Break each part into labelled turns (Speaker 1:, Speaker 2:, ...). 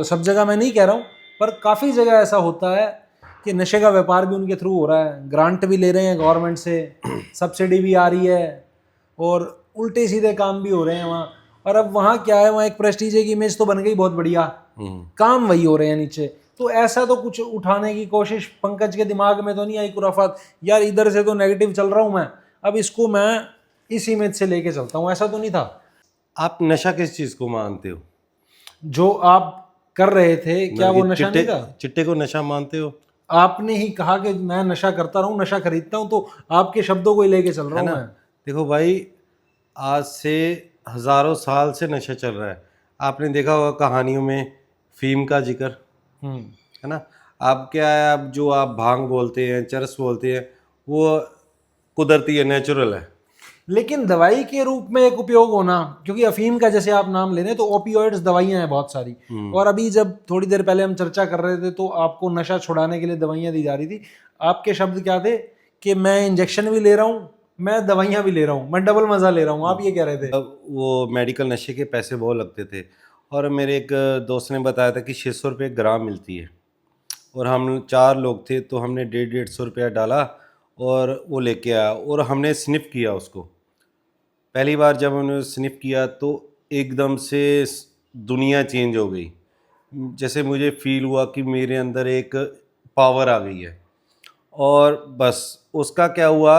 Speaker 1: तो सब जगह मैं नहीं कह रहा हूँ, पर काफ़ी जगह ऐसा होता है कि नशे का व्यापार भी उनके थ्रू हो रहा है, ग्रांट भी ले रहे हैं गवर्नमेंट से, सब्सिडी भी आ रही है और उल्टे सीधे काम भी हो रहे हैं वहाँ। और अब वहाँ क्या है, वहाँ एक प्रेस्टीज की इमेज तो बन गई बहुत बढ़िया, काम वही हो रहे हैं नीचे। तो ऐसा तो कुछ उठाने की कोशिश पंकज के दिमाग में तो नहीं आई खुराफात, यार इधर से तो नेगेटिव चल रहा हूँ मैं, अब इसको मैं इस इमेज से लेके चलता हूँ, ऐसा तो नहीं था?
Speaker 2: आप नशा किस चीज को मानते हो?
Speaker 1: जो आप कर रहे थे क्या वो नशा नहीं था?
Speaker 2: चिट्टे को नशा मानते हो?
Speaker 1: आपने ही कहा कि मैं नशा करता रहूं, नशा खरीदता हूं, तो आपके शब्दों को ही लेके चल रहा
Speaker 2: है
Speaker 1: हूं
Speaker 2: ना?
Speaker 1: मैं।
Speaker 2: देखो भाई, आज से हजारों साल से नशा चल रहा है। आपने देखा होगा कहानियों में फीम का जिक्र, है ना? अब क्या है, अब जो आप भांग बोलते हैं, चरस बोलते हैं, वो कुदरती है, नेचुरल है।
Speaker 1: लेकिन दवाई के रूप में एक उपयोग होना, क्योंकि अफीम का जैसे आप नाम ले रहे हैं तो ओपियोइड्स दवाइयां हैं बहुत सारी, और अभी जब थोड़ी देर पहले हम चर्चा कर रहे थे तो आपको नशा छुड़ाने के लिए दवाइयां दी जा रही थी। आपके शब्द क्या थे कि मैं इंजेक्शन भी ले रहा हूं, मैं दवाइयां भी ले रहा हूं, मैं डबल मजा ले रहा हूं, आप ये कह रहे थे?
Speaker 2: अब वो मेडिकल नशे के पैसे बहुत लगते थे, और मेरे एक दोस्त ने बताया था कि 600 रुपये ग्राम मिलती है, और हम 4 लोग थे, तो हमने 150-150 रुपया डाला और वो लेके आया, और हमने स्निफ किया उसको। पहली बार जब हमने स्निफ किया तो एकदम से दुनिया चेंज हो गई। जैसे मुझे फील हुआ कि मेरे अंदर एक पावर आ गई है। और बस उसका क्या हुआ,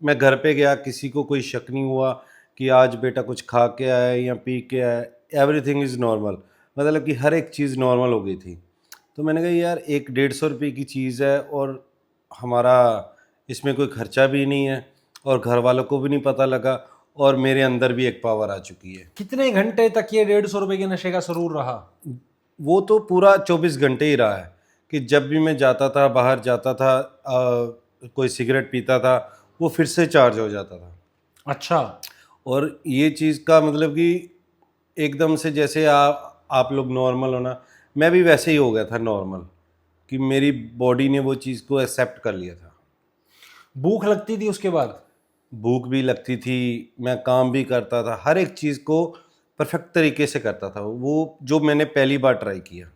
Speaker 2: मैं घर पे गया, किसी को कोई शक नहीं हुआ कि आज बेटा कुछ खा के आया है या पी के आया है। एवरीथिंग इज़ नॉर्मल, मतलब कि हर एक चीज़ नॉर्मल हो गई थी। तो मैंने कहा यार, एक 150 रुपये की चीज़ है और हमारा इसमें कोई खर्चा भी नहीं है, और घर वालों को भी नहीं पता लगा, और मेरे अंदर भी एक पावर आ चुकी है।
Speaker 1: कितने घंटे तक ये 150 रुपए के नशे का सरूर रहा?
Speaker 2: वो तो पूरा 24 घंटे ही रहा है कि जब भी मैं जाता था, बाहर जाता था, कोई सिगरेट पीता था, वो फिर से चार्ज हो जाता था।
Speaker 1: अच्छा।
Speaker 2: और ये चीज़ का मतलब कि एकदम से जैसे आप लोग नॉर्मल हो ना, मैं भी वैसे ही हो गया था नॉर्मल, कि मेरी बॉडी ने वो चीज़ को एक्सेप्ट कर लिया था।
Speaker 1: भूख लगती थी उसके बाद?
Speaker 2: भूख भी लगती थी, मैं काम भी करता था, हर एक चीज़ को परफेक्ट तरीके से करता था, वो जो मैंने पहली बार ट्राई किया।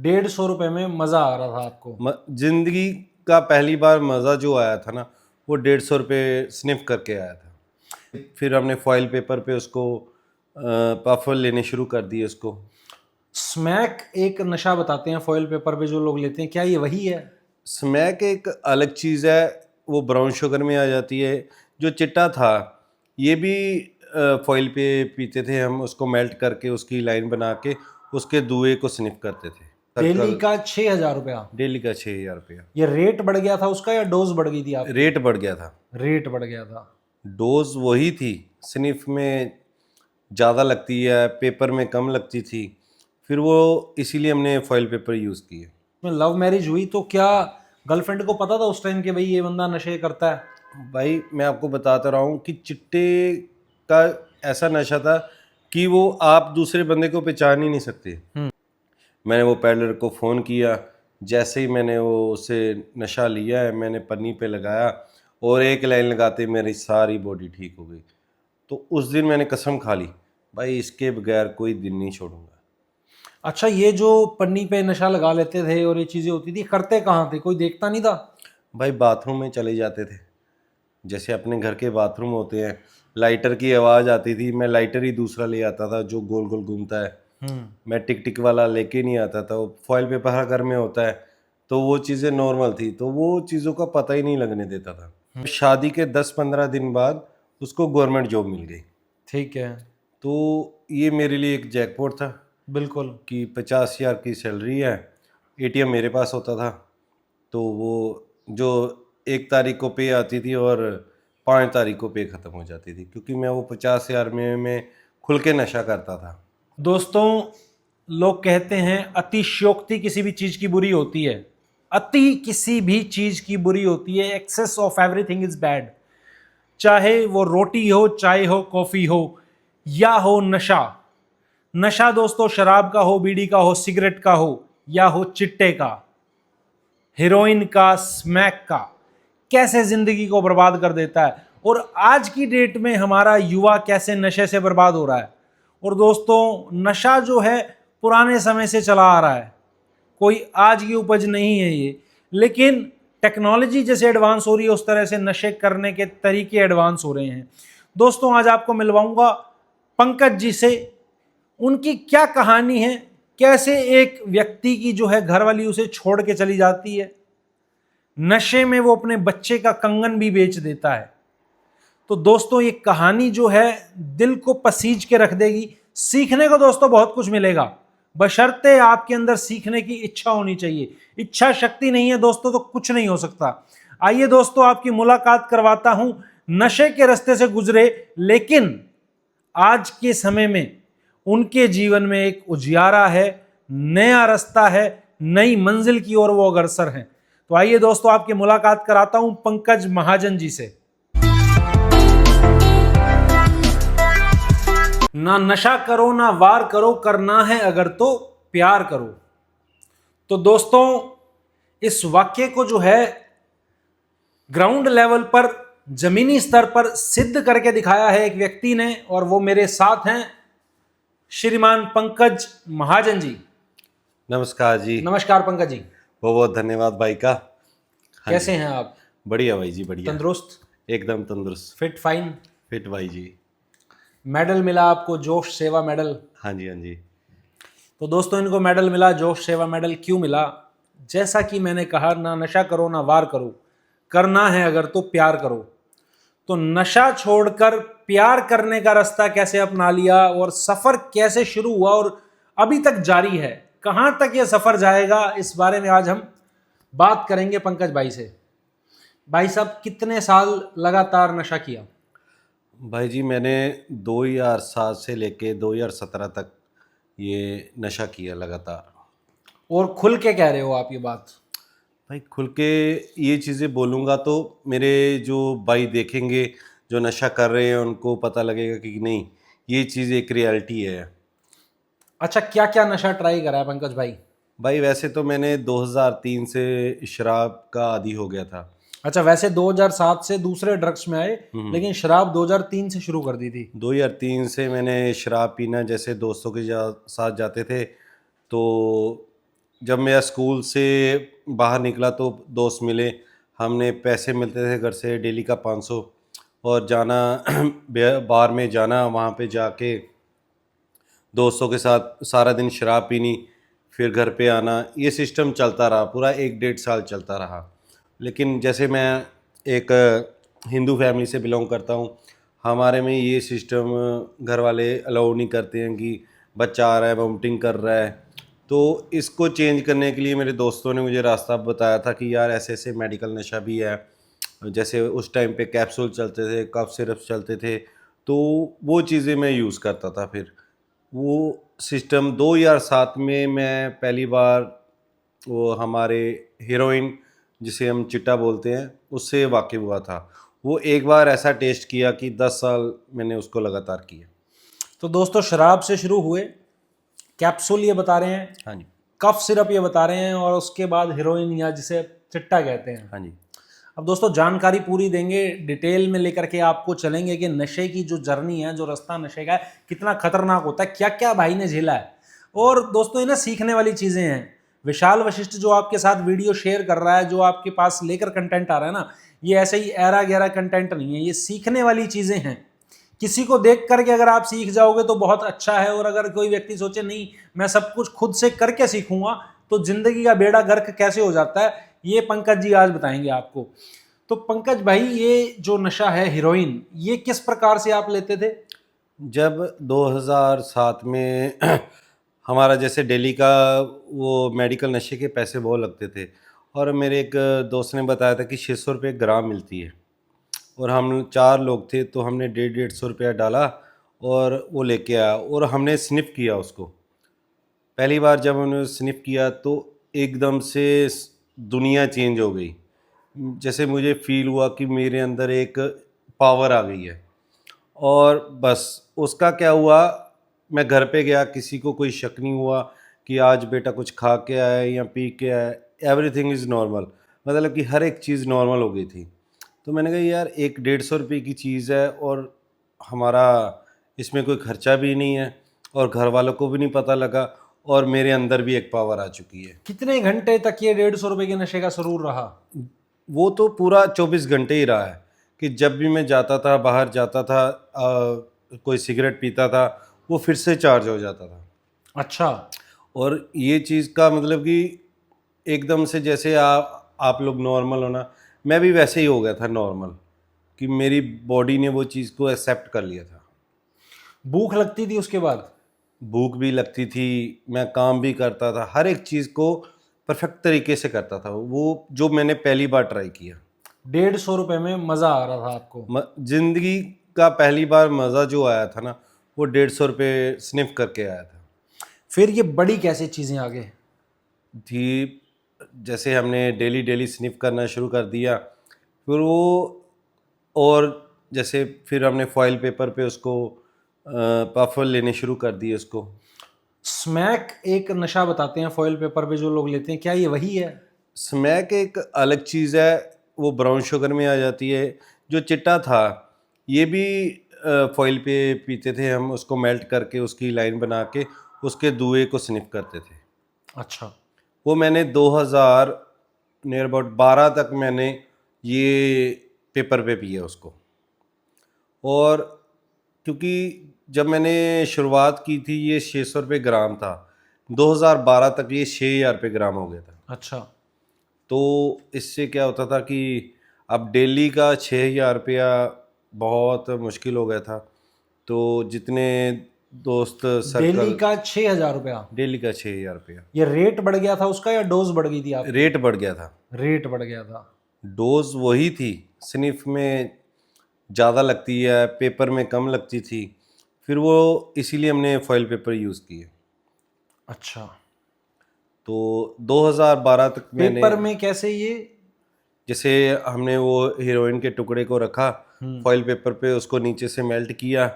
Speaker 1: 150 रुपए में मजा आ रहा था आपको?
Speaker 2: जिंदगी का पहली बार मज़ा जो आया था ना, वो 150 रुपये स्निफ करके आया था। फिर हमने फॉइल पेपर पे उसको पफल लेने शुरू कर दिए उसको।
Speaker 1: स्मैक एक नशा बताते हैं फॉइल पेपर पे जो लोग लेते हैं, क्या ये वही है?
Speaker 2: स्मैक एक अलग चीज़ है, वो ब्राउन शुगर में आ जाती है। जो चिट्टा था, ये भी फॉइल पे पीते थे हम, उसको मेल्ट करके उसकी लाइन बना के उसके धुएं को स्निफ करते थे।
Speaker 1: डेली का 6,000 रुपया?
Speaker 2: डेली का 6,000 रुपया।
Speaker 1: ये रेट बढ़ गया था उसका या डोज बढ़ गई थी आपकी?
Speaker 2: रेट बढ़ गया था।
Speaker 1: रेट बढ़ गया था।
Speaker 2: डोज वही थी, स्निफ में ज़्यादा लगती है, पेपर में कम लगती थी, फिर वो इसीलिए हमने फॉइल पेपर यूज़ किए।
Speaker 1: में लव मैरिज हुई तो क्या गर्लफ्रेंड को पता था उस टाइम कि भाई ये बंदा नशे करता है?
Speaker 2: भाई मैं आपको बताता रहा हूँ कि चिट्टे का ऐसा नशा था कि वो आप दूसरे बंदे को पहचान ही नहीं सकते। मैंने वो पैडलर को फ़ोन किया, जैसे ही मैंने वो उससे नशा लिया है, मैंने पन्नी पे लगाया और एक लाइन लगाते मेरी सारी बॉडी ठीक हो गई। तो उस दिन मैंने कसम खा ली, भाई इसके बगैर कोई दिन नहीं छोड़ूंगा।
Speaker 1: अच्छा, ये जो पन्नी पे नशा लगा लेते थे और ये चीजें होती थी, करते कहाँ थे? कोई देखता नहीं था?
Speaker 2: भाई बाथरूम में चले जाते थे, जैसे अपने घर के बाथरूम होते हैं, लाइटर की आवाज़ आती थी, मैं लाइटर ही दूसरा ले आता था जो गोल गोल घूमता है। मैं टिक टिक वाला लेके नहीं आता था, वो फॉइल पेपर हर घर में होता है, तो वो चीज़ें नॉर्मल थी, तो वो चीज़ों का पता ही नहीं लगने देता था। शादी के 10-15 दिन बाद उसको गवर्नमेंट जॉब मिल गई।
Speaker 1: ठीक है।
Speaker 2: तो ये मेरे लिए एक जैकपॉट था
Speaker 1: बिल्कुल।
Speaker 2: कि 50,000 की सैलरी है, एटीएम मेरे पास होता था, तो वो जो 1 तारीख को पे आती थी और 5 तारीख को पे ख़त्म हो जाती थी, क्योंकि मैं वो 50,000 में खुल के नशा करता था।
Speaker 1: दोस्तों, लोग कहते हैं अतिशयोक्ति किसी भी चीज की बुरी होती है। अति किसी भी चीज की बुरी होती है। Excess of everything is bad. चाहे वो रोटी हो, चाय हो, कॉफी हो, या हो नशा। नशा दोस्तों शराब का हो, बीड़ी का हो, सिगरेट का हो, या हो चिट्टे का, हेरोइन का, स्मैक का, कैसे जिंदगी को बर्बाद कर देता है। और आज की डेट में हमारा युवा कैसे नशे से बर्बाद हो रहा है। और दोस्तों, नशा जो है पुराने समय से चला आ रहा है, कोई आज की उपज नहीं है ये। लेकिन टेक्नोलॉजी जैसे एडवांस हो रही है उस तरह से नशे करने के तरीके एडवांस हो रहे हैं। दोस्तों आज आपको मिलवाऊंगा पंकज जी से, उनकी क्या कहानी है, कैसे एक व्यक्ति की जो है घरवाली उसे छोड़ के चली जाती है, नशे में वो अपने बच्चे का कंगन भी बेच देता है। तो दोस्तों ये कहानी जो है दिल को पसीज के रख देगी। सीखने को दोस्तों बहुत कुछ मिलेगा, बशर्ते आपके अंदर सीखने की इच्छा होनी चाहिए। इच्छा शक्ति नहीं है दोस्तों तो कुछ नहीं हो सकता। आइए दोस्तों आपकी मुलाकात करवाता हूं नशे के रास्ते से गुजरे, लेकिन आज के समय में उनके जीवन में एक उजियारा है, नया रास्ता है, नई मंजिल की ओर वो अग्रसर हैं। तो आइए दोस्तों आपकी मुलाकात कराता हूं पंकज महाजन जी से। ना नशा करो ना वार करो, करना है अगर तो प्यार करो। तो दोस्तों इस वाक्य को जो है ग्राउंड लेवल पर, जमीनी स्तर पर सिद्ध करके दिखाया है एक व्यक्ति ने, और वो मेरे साथ हैं श्रीमान पंकज महाजन जी।
Speaker 2: नमस्कार जी।
Speaker 1: नमस्कार पंकज जी।
Speaker 2: बहुत बहुत धन्यवाद भाई का। हाँ
Speaker 1: कैसे
Speaker 2: जी।
Speaker 1: हैं आप?
Speaker 2: बढ़िया भाई जी, बढ़िया।
Speaker 1: तंदुरुस्त?
Speaker 2: एकदम तंदुरुस्त,
Speaker 1: फिट फाइन?
Speaker 2: फिट भाई जी।
Speaker 1: मेडल मिला आपको, जोश सेवा मेडल।
Speaker 2: हाँ जी, हाँ जी।
Speaker 1: तो दोस्तों इनको मेडल मिला, जोश सेवा मेडल क्यों मिला? जैसा कि मैंने कहा, ना नशा करो ना वार करो, करना है अगर तो प्यार करो। तो नशा छोड़कर प्यार करने का रास्ता कैसे अपना लिया और सफर कैसे शुरू हुआ और अभी तक जारी है, कहां तक ये सफर जाएगा, इस बारे में आज हम बात करेंगे पंकज भाई से। भाई साहब कितने साल लगातार नशा किया?
Speaker 2: भाई जी मैंने 2007 से लेके 2017 तक ये नशा किया लगातार।
Speaker 1: और खुल के कह रहे हो आप ये बात?
Speaker 2: भाई खुल के ये चीज़ें बोलूँगा तो मेरे जो भाई देखेंगे जो नशा कर रहे हैं उनको पता लगेगा कि नहीं, ये चीज़ एक रियलिटी है।
Speaker 1: अच्छा, क्या क्या नशा ट्राई करा है पंकज भाई?
Speaker 2: भाई वैसे तो मैंने 2003 से शराब का आदी हो गया था।
Speaker 1: अच्छा, वैसे 2007 से दूसरे ड्रग्स में आए, लेकिन शराब 2003 से शुरू कर दी थी।
Speaker 2: 2003 से मैंने शराब पीना, जैसे दोस्तों के साथ जाते थे, तो जब मैं स्कूल से बाहर निकला तो दोस्त मिले, हमने पैसे मिलते थे घर से डेली का 500, और जाना बार में जाना, वहाँ पे जाके दोस्तों के साथ सारा दिन शराब पीनी, फिर घर पे आना। ये सिस्टम चलता रहा, पूरा 1-1.5 साल चलता रहा। लेकिन जैसे मैं एक हिंदू फैमिली से बिलोंग करता हूँ, हमारे में ये सिस्टम घर वाले अलाउ नहीं करते हैं कि बच्चा आ रहा है वोमिटिंग कर रहा है। तो इसको चेंज करने के लिए मेरे दोस्तों ने मुझे रास्ता बताया था कि यार ऐसे ऐसे मेडिकल नशा भी है। जैसे उस टाइम पे कैप्सूल चलते थे, कफ सिरप चलते थे, तो वो चीज़ें मैं यूज़ करता था। फिर वो सिस्टम 2007 में मैं पहली बार वो हमारे हीरोइन, जिसे हम चिट्टा बोलते हैं, उससे वाकिफ़ हुआ था। वो एक बार ऐसा टेस्ट किया कि 10 साल मैंने उसको लगातार किया।
Speaker 1: तो दोस्तों शराब से शुरू हुए, कैप्सूल ये बता रहे हैं,
Speaker 2: हाँ जी,
Speaker 1: कफ सिरप ये बता रहे हैं, और उसके बाद हीरोइन या जिसे चिट्टा कहते हैं।
Speaker 2: हाँ जी।
Speaker 1: अब दोस्तों जानकारी पूरी देंगे, डिटेल में लेकर के आपको चलेंगे कि नशे की जो जर्नी है, जो रास्ता नशे का है, कितना खतरनाक होता है, क्या क्या भाई ने झेला है। और दोस्तों ये ना सीखने वाली चीज़ें हैं। विशाल वशिष्ठ जो आपके साथ वीडियो शेयर कर रहा है, जो आपके पास लेकर कंटेंट आ रहा है ना, ये ऐसे ही ऐरा गहरा कंटेंट नहीं है, ये सीखने वाली चीज़ें हैं। किसी को देख करके अगर आप सीख जाओगे तो बहुत अच्छा है, और अगर कोई व्यक्ति सोचे नहीं मैं सब कुछ खुद से करके सीखूंगा, तो जिंदगी का बेड़ा गर्क कैसे हो जाता है, ये पंकज जी आज बताएंगे आपको। तो पंकज भाई ये जो नशा है हीरोइन, ये किस प्रकार से आप लेते थे?
Speaker 2: जब 2007 में हमारा जैसे दिल्ली का वो मेडिकल नशे के पैसे बहुत लगते थे, और मेरे एक दोस्त ने बताया था कि 600 रुपये ग्राम मिलती है, और हम 4 लोग थे, तो हमने 150-150 रुपया डाला और वो लेके आया, और हमने स्निफ किया उसको। पहली बार जब हमने स्निफ किया तो एकदम से दुनिया चेंज हो गई। जैसे मुझे फील हुआ कि मेरे अंदर एक पावर आ गई है। और बस उसका क्या हुआ, मैं घर पे गया, किसी को कोई शक नहीं हुआ कि आज बेटा कुछ खा के आया है या पी के आया है। एवरीथिंग इज़ नॉर्मल, मतलब कि हर एक चीज़ नॉर्मल हो गई थी। तो मैंने कहा यार 1-150 रुपये की चीज़ है, और हमारा इसमें कोई खर्चा भी नहीं है, और घर वालों को भी नहीं पता लगा, और मेरे अंदर भी एक पावर आ चुकी है।
Speaker 1: कितने घंटे तक ये 150 रुपए के नशे का सरूर रहा?
Speaker 2: वो तो पूरा 24 घंटे ही रहा है कि जब भी मैं जाता था, बाहर जाता था, कोई सिगरेट पीता था, वो फिर से चार्ज हो जाता था।
Speaker 1: अच्छा।
Speaker 2: और ये चीज़ का मतलब कि एकदम से जैसे आप लोग नॉर्मल हो ना, मैं भी वैसे ही हो गया था नॉर्मल, कि मेरी बॉडी ने वो चीज़ को एक्सेप्ट कर लिया था।
Speaker 1: भूख लगती थी उसके बाद?
Speaker 2: भूख भी लगती थी, मैं काम भी करता था, हर एक चीज़ को परफेक्ट तरीके से करता था, वो जो मैंने पहली बार ट्राई किया।
Speaker 1: 150 रुपए में मजा आ रहा था आपको?
Speaker 2: जिंदगी का पहली बार मज़ा जो आया था ना, वो 150 रुपये स्निफ करके आया था।
Speaker 1: फिर ये बड़ी कैसे चीजें आगे?
Speaker 2: थी जैसे हमने डेली डेली स्निफ करना शुरू कर दिया, फिर वो, और जैसे फिर हमने फॉइल पेपर पे उसको पफल लेने शुरू कर दिए उसको।
Speaker 1: स्मैक एक नशा बताते हैं फॉइल पेपर पे जो लोग लेते हैं, क्या ये वही है?
Speaker 2: स्मैक एक अलग चीज़ है, वो ब्राउन शुगर में आ जाती है। जो चिट्टा था, ये भी फॉइल पे पीते थे हम, उसको मेल्ट करके उसकी लाइन बना के उसके धुएं को स्निफ करते थे।
Speaker 1: अच्छा।
Speaker 2: वो मैंने 2000 नियर अबाउट 12 तक मैंने ये पेपर पे पिया उसको। और क्योंकि जब मैंने शुरुआत की थी ये 600 रुपये ग्राम था, 2012 तक ये 6000 रुपये ग्राम हो गया था।
Speaker 1: अच्छा।
Speaker 2: तो इससे क्या होता था कि अब डेली का 6000 रुपया बहुत मुश्किल हो गया था। तो जितने दोस्त
Speaker 1: डेली
Speaker 2: सर्कल,
Speaker 1: का 6,000 रुपया?
Speaker 2: डेली का 6000 रुपया।
Speaker 1: ये रेट बढ़ गया था उसका या डोज बढ़ गई थी आपकी?
Speaker 2: रेट बढ़ गया था,
Speaker 1: रेट बढ़ गया था।
Speaker 2: डोज वही थी, स्निफ में ज़्यादा लगती है, पेपर में कम लगती थी, फिर वो इसीलिए हमने फॉइल पेपर यूज़ किए।
Speaker 1: अच्छा।
Speaker 2: तो 2012 तक मैंने,
Speaker 1: पेपर में कैसे ये?
Speaker 2: जैसे हमने वो हीरोइन के टुकड़े को रखा फॉइल पेपर पे, उसको नीचे से मेल्ट किया,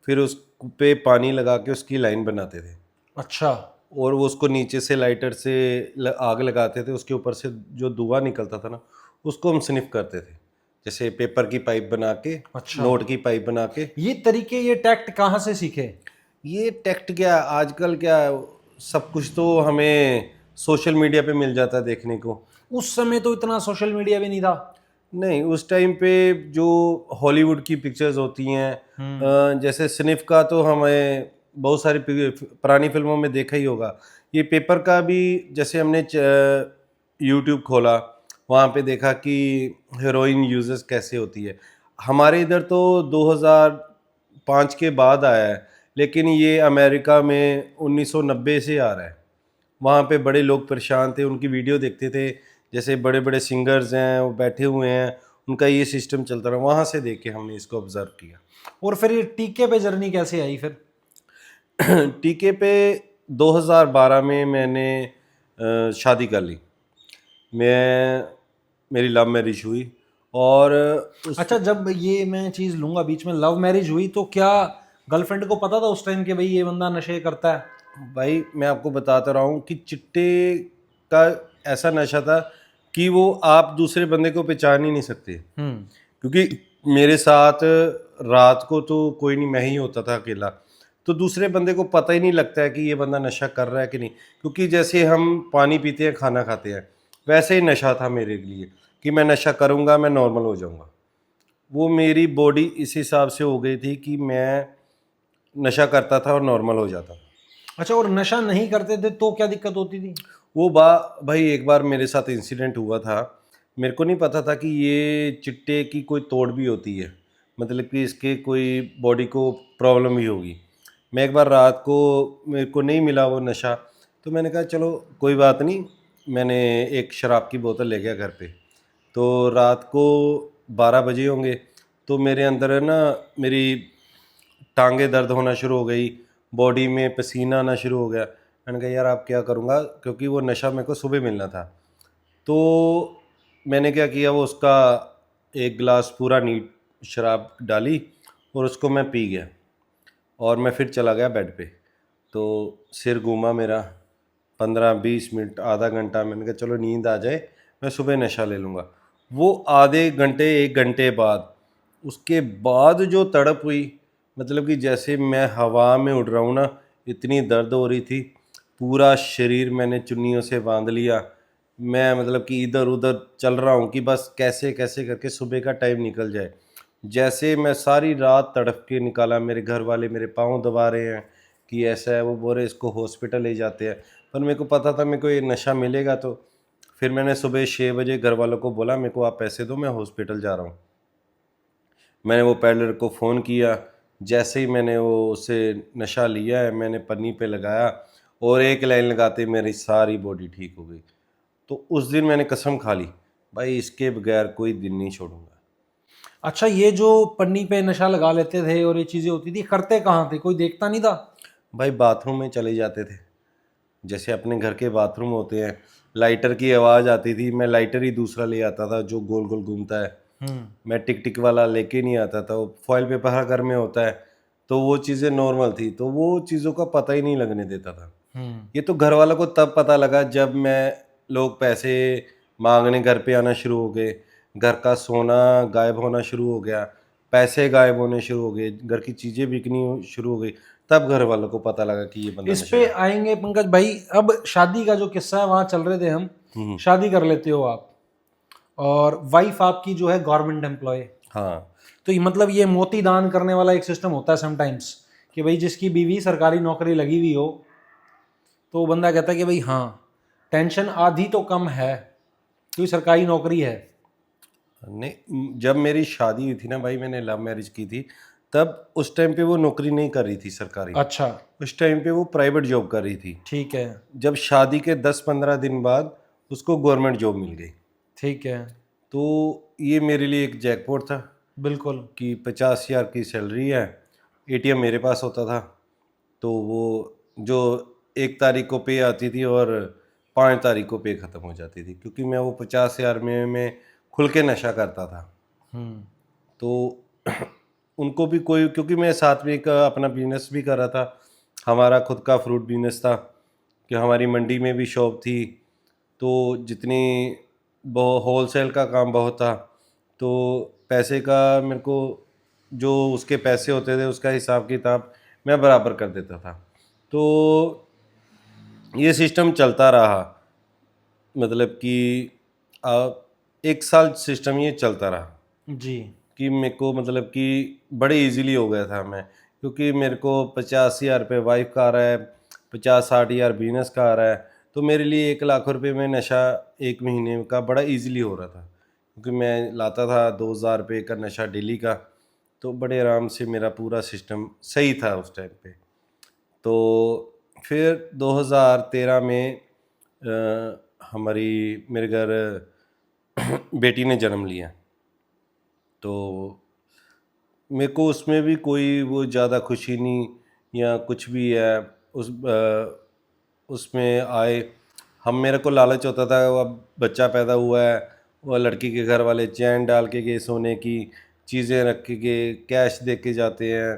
Speaker 2: फिर उस पे पानी लगा के उसकी लाइन बनाते थे,
Speaker 1: अच्छा।
Speaker 2: और वो उसको नीचे से लाइटर से आग लगाते थे, उसके ऊपर से जो धुआं निकलता था ना, उसको हम स्निफ करते थे, जैसे पेपर की पाइप बना के,
Speaker 1: अच्छा।
Speaker 2: नोट की पाइप बना के।
Speaker 1: ये तरीके, ये टैक्ट कहाँ से सीखे?
Speaker 2: ये टेक्ट क्या, आजकल क्या, सब कुछ तो हमें सोशल मीडिया पे मिल जाता है देखने को।
Speaker 1: उस समय तो इतना सोशल मीडिया भी नहीं था।
Speaker 2: नहीं, उस टाइम पे जो हॉलीवुड की पिक्चर्स होती हैं, जैसे स्निफ का तो हमें बहुत सारी पुरानी फिल्मों में देखा ही होगा। ये पेपर का भी जैसे हमने यूट्यूब खोला, वहाँ पे देखा कि हेरोइन यूजेस कैसे होती है। हमारे इधर तो 2005 के बाद आया है, लेकिन ये अमेरिका में 1990 से आ रहा है। वहाँ पे बड़े लोग परेशान थे, उनकी वीडियो देखते थे, जैसे बड़े बड़े सिंगर्स हैं वो बैठे हुए हैं, उनका ये सिस्टम चलता रहा, वहाँ से देख के हमने इसको ऑब्जर्व किया।
Speaker 1: और फिर ये टीके पे जर्नी कैसे आई फिर?
Speaker 2: टीके पे 2012 में मैंने शादी कर ली। मेरी लव मैरिज हुई, और उस,
Speaker 1: अच्छा, जब ये मैं चीज़ लूंगा बीच में, लव मैरिज हुई तो क्या गर्लफ्रेंड को पता था उस टाइम कि भाई ये बंदा नशे करता है?
Speaker 2: भाई मैं आपको बताता रहा हूँ कि चिट्टे का ऐसा नशा था कि वो आप दूसरे बंदे को पहचान ही नहीं सकते। क्योंकि मेरे साथ रात को तो कोई नहीं, मैं ही होता था अकेला, तो दूसरे बंदे को पता ही नहीं लगता है कि ये बंदा नशा कर रहा है कि नहीं। क्योंकि जैसे हम पानी पीते हैं, खाना खाते हैं, वैसे ही नशा था मेरे लिए कि मैं नशा करूँगा, मैं नॉर्मल हो जाऊँगा। वो मेरी बॉडी इस हिसाब से हो गई थी कि मैं नशा करता था और नॉर्मल हो जाता था।
Speaker 1: अच्छा, और नशा नहीं करते थे तो क्या दिक्कत होती थी?
Speaker 2: वो भाई एक बार मेरे साथ इंसिडेंट हुआ था। मेरे को नहीं पता था कि ये चिट्टे की कोई तोड़ भी होती है, मतलब कि इसके कोई बॉडी को प्रॉब्लम भी होगी। मैं एक बार रात को, मेरे को नहीं मिला वो नशा, तो मैंने कहा चलो कोई बात नहीं, मैंने एक शराब की बोतल ले गया घर पे। तो रात को 12 बजे होंगे, तो मेरे अंदर है ना, मेरी टांगे दर्द होना शुरू हो गई, बॉडी में पसीना आना शुरू हो गया। मैंने कहा यार आप क्या करूँगा, क्योंकि वो नशा मेरे को सुबह मिलना था। तो मैंने क्या किया, वो उसका एक गिलास पूरा नीट शराब डाली और उसको मैं पी गया, और मैं फिर चला गया बेड पे। तो सिर घूमा मेरा 15-20 मिनट, आधा घंटा, मैंने कहा चलो नींद आ जाए, मैं सुबह नशा ले लूँगा। वो आधे घंटे 1 घंटे बाद, उसके बाद जो तड़प हुई, मतलब कि जैसे मैं हवा में उड़ रहा हूँ ना, इतनी दर्द हो रही थी। पूरा शरीर मैंने चुन्नियों से बांध लिया। मैं मतलब कि इधर उधर चल रहा हूँ कि बस कैसे कैसे करके सुबह का टाइम निकल जाए। जैसे मैं सारी रात तड़प के निकाला, मेरे घर वाले मेरे पाँव दबा रहे हैं कि ऐसा है, वो बोल रहे इसको हॉस्पिटल ले जाते हैं। पर मेरे को पता था मेरे को ये नशा मिलेगा, तो फिर मैंने सुबह 6 बजे घर वालों को बोला मेरे को आप पैसे दो, मैं हॉस्पिटल जा रहा हूँ। मैंने वो पैडलर को फ़ोन किया। जैसे ही मैंने वो उससे नशा लिया है, मैंने पन्नी पे लगाया और एक लाइन लगाते ही मेरी सारी बॉडी ठीक हो गई। तो उस दिन मैंने कसम खा ली, भाई इसके बगैर कोई दिन नहीं छोड़ूंगा।
Speaker 1: अच्छा, ये जो पन्नी पे नशा लगा लेते थे और ये चीज़ें होती थी, करते कहाँ थे? कोई देखता नहीं था?
Speaker 2: भाई बाथरूम में चले जाते थे, जैसे अपने घर के बाथरूम होते हैं, लाइटर की आवाज़ आती थी, मैं लाइटर ही दूसरा ले आता था जो गोल गोल घूमता है। मैं टिक टिक वाला लेके नहीं आता था, वो फॉइल पेपर हर घर में होता है। तो वो चीज़ें नॉर्मल थी, तो वो चीज़ों का पता ही नहीं लगने देता था। ये तो घर वालों को तब पता लगा जब मैं लोग पैसे मांगने घर पे आना शुरू हो गए, घर का सोना गायब होना शुरू हो गया, पैसे गायब होने शुरू हो गए, घर की चीज़ें बिकनी शुरू हो गई। तब घर वालों को पता लगा कि ये बंदा
Speaker 1: इस
Speaker 2: नशा
Speaker 1: पे
Speaker 2: करता
Speaker 1: आएंगे पंकज भाई। अब शादी का जो किस्सा है, वहां चल रहे थे हम।
Speaker 2: है।
Speaker 1: शादी कर लेते हो आप, और वाइफ आपकी जो है गवर्नमेंट एम्प्लॉय।
Speaker 2: हाँ
Speaker 1: तो ये मतलब ये मोती दान करने वाला एक सिस्टम होता है समटाइम्स, कि भाई जिसकी बीवी सरकारी नौकरी लगी हुई हो, तो वो बंदा कहता है कि भाई हाँ, टेंशन आधी तो कम है क्योंकि सरकारी नौकरी है।
Speaker 2: नहीं, जब मेरी शादी हुई थी ना भाई, मैंने लव मैरिज की थी, तब उस टाइम पे वो नौकरी नहीं कर रही थी सरकारी।
Speaker 1: अच्छा,
Speaker 2: उस टाइम पे वो प्राइवेट जॉब कर रही थी।
Speaker 1: ठीक है।
Speaker 2: जब शादी के 10-15 दिन बाद उसको गवर्नमेंट जॉब मिल गई।
Speaker 1: ठीक है।
Speaker 2: तो ये मेरे लिए एक जैकपॉट था
Speaker 1: बिल्कुल।
Speaker 2: कि 50,000 की सैलरी है, एटीएम मेरे पास होता था। तो वो जो 1 तारीख को पे आती थी और 5 तारीख को पे ख़त्म हो जाती थी, क्योंकि मैं वो 50,000 में मैं खुल के नशा करता था।
Speaker 1: हम्म।
Speaker 2: तो उनको भी कोई, क्योंकि मैं साथ में एक अपना बिजनेस भी कर रहा था, हमारा खुद का फ्रूट बिजनेस था कि हमारी मंडी में भी शॉप थी। तो जितनी होलसेल का काम बहुत था, तो पैसे का मेरे को जो उसके पैसे होते थे उसका हिसाब किताब मैं बराबर कर देता था। तो ये सिस्टम चलता रहा, मतलब कि 1 साल सिस्टम ये चलता रहा
Speaker 1: जी।
Speaker 2: कि मेरे को मतलब कि बड़े इजीली हो गया था मैं, क्योंकि मेरे को 50,000 रुपये वाइफ का आ रहा है, 50-60 हज़ार बिजनेस का आ रहा है। तो मेरे लिए 1 लाख रुपये में नशा 1 महीने का बड़ा इजीली हो रहा था, क्योंकि मैं लाता था 2,000 रुपये का नशा डेली का। तो बड़े आराम से मेरा पूरा सिस्टम सही था उस टाइम पे। तो फिर 2013 में हमारी मेरे घर बेटी ने जन्म लिया। तो मेरे को उसमें भी कोई वो ज़्यादा खुशी नहीं या कुछ भी है उसमें आए। हम मेरे को लालच होता था, अब बच्चा पैदा हुआ है, वो लड़की के घर वाले चैन डाल के गए, सोने की चीज़ें रख के गए, कैश दे के जाते हैं,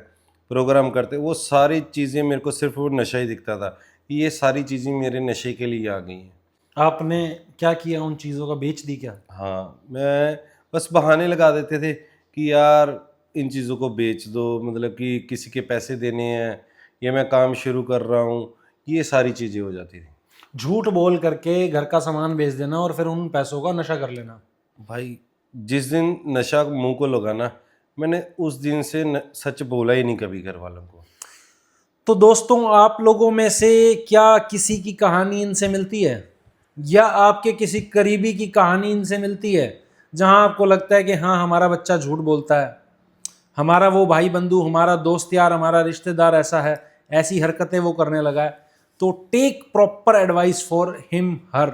Speaker 2: प्रोग्राम करते, वो सारी चीज़ें मेरे को सिर्फ वो नशा ही दिखता था। ये सारी चीज़ें मेरे नशे के लिए आ गई हैं।
Speaker 1: आपने क्या किया? उन चीज़ों का बेच दी क्या?
Speaker 2: हाँ, मैं बस बहाने लगा देते थे कि यार इन चीज़ों को बेच दो, मतलब कि किसी के पैसे देने हैं या मैं काम शुरू कर रहा हूँ, ये सारी चीज़ें हो जाती थी।
Speaker 1: झूठ बोल करके घर का सामान बेच देना और फिर उन पैसों का नशा कर लेना।
Speaker 2: भाई जिस दिन नशा मुंह को लगा ना, मैंने उस दिन से सच बोला ही नहीं कभी घर वालों को।
Speaker 1: तो दोस्तों, आप लोगों में से क्या किसी की कहानी इनसे मिलती है, या आपके किसी करीबी की कहानी इनसे मिलती है, जहां आपको लगता है कि हाँ, हमारा बच्चा झूठ बोलता है, हमारा वो भाई बंधु, हमारा दोस्त यार, हमारा रिश्तेदार ऐसा है, ऐसी हरकतें वो करने लगा है? तो take proper advice for him her,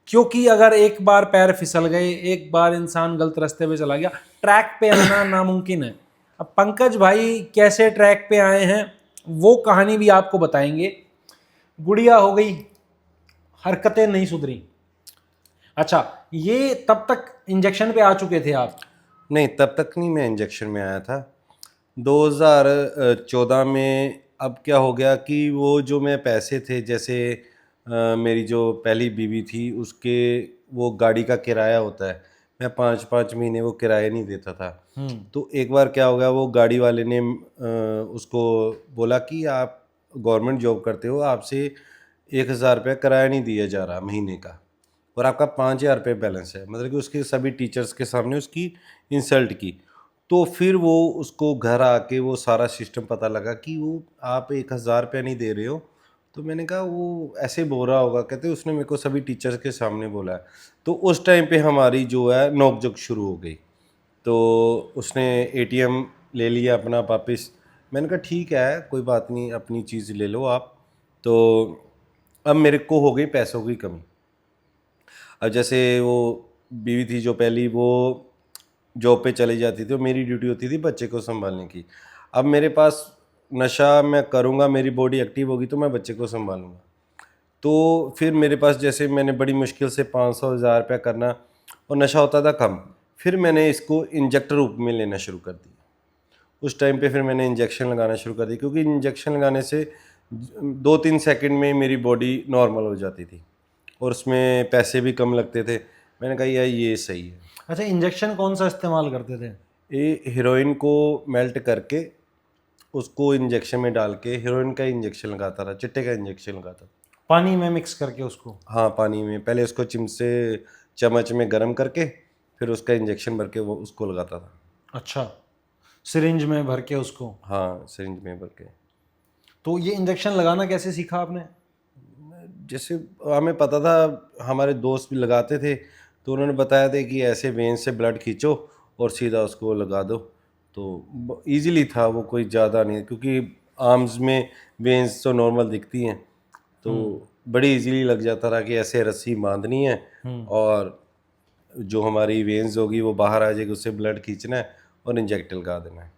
Speaker 1: क्योंकि अगर एक बार पैर फिसल गए, एक बार इंसान गलत रास्ते पे चला गया, ट्रैक पे आना नामुमकिन है। अब पंकज भाई कैसे ट्रैक पे आए हैं, वो कहानी भी आपको बताएंगे। गुड़िया हो गई, हरकतें नहीं सुधरी। अच्छा, ये तब तक इंजेक्शन पे आ चुके थे आप?
Speaker 2: नहीं, तब तक नहीं, मैं इंजेक्शन में आया था 2014 में। अब क्या हो गया कि वो जो मैं पैसे थे, जैसे मेरी जो पहली बीवी थी उसके वो गाड़ी का किराया होता है, मैं 5-5 महीने वो किराया नहीं देता था। तो एक बार क्या हो गया, वो गाड़ी वाले ने उसको बोला कि आप गवर्नमेंट जॉब करते हो, आपसे 1,000 रुपया किराया नहीं दिया जा रहा महीने का, और आपका 5,000 रुपये बैलेंस है, मतलब कि उसके सभी टीचर्स के सामने उसकी इंसल्ट की। तो फिर वो उसको घर आके वो सारा सिस्टम पता लगा कि वो आप 1,000 रुपया नहीं दे रहे हो। तो मैंने कहा वो ऐसे बोल रहा होगा, कहते उसने मेरे को सभी टीचर्स के सामने बोला है। तो उस टाइम पे हमारी जो है नोक-झोंक शुरू हो गई। तो उसने एटीएम ले लिया अपना वापस। मैंने कहा ठीक है, कोई बात नहीं, अपनी चीज़ ले लो आप। तो अब मेरे को हो गई पैसों की कमी। अब जैसे वो बीवी थी जो पहली, वो जॉब पे चली जाती थी और मेरी ड्यूटी होती थी बच्चे को संभालने की। अब मेरे पास नशा मैं करूँगा, मेरी बॉडी एक्टिव होगी तो मैं बच्चे को संभालूँगा। तो फिर मेरे पास जैसे मैंने बड़ी मुश्किल से 500 हज़ार रुपया करना, और नशा होता था कम। फिर मैंने इसको इंजेक्टर रूप में लेना शुरू कर दिया। उस टाइम पे फिर मैंने इंजेक्शन लगाना शुरू कर दी, क्योंकि इंजेक्शन लगाने से 2-3 सेकंड में मेरी बॉडी नॉर्मल हो जाती थी और उसमें पैसे भी कम लगते थे। मैंने कहा यार ये सही है।
Speaker 1: अच्छा, इंजेक्शन कौन सा इस्तेमाल करते थे?
Speaker 2: ये हीरोइन को मेल्ट करके उसको इंजेक्शन में डाल के हीरोइन का इंजेक्शन लगाता था, चिट्टे का इंजेक्शन लगाता था।
Speaker 1: पानी में मिक्स करके उसको?
Speaker 2: हाँ, पानी में पहले उसको चम्मच में गर्म करके फिर उसका इंजेक्शन भर के वो उसको लगाता था।
Speaker 1: अच्छा, सिरिंज में भर के उसको?
Speaker 2: हाँ, सिरिंज में भर के।
Speaker 1: तो ये इंजेक्शन लगाना कैसे सीखा आपने?
Speaker 2: जैसे हमें पता था, हमारे दोस्त भी लगाते थे, तो उन्होंने बताया था कि ऐसे वेन से ब्लड खींचो और सीधा उसको लगा दो। तो ईज़िली था वो, कोई ज़्यादा नहीं, क्योंकि आर्म्स में वेन्स तो नॉर्मल दिखती हैं, तो बड़ी ईज़िली लग जाता था कि ऐसे रस्सी बांधनी है और जो हमारी वेन्स होगी वो बाहर आ जाएगी, उससे ब्लड खींचना है और इंजेक्ट लगा देना है।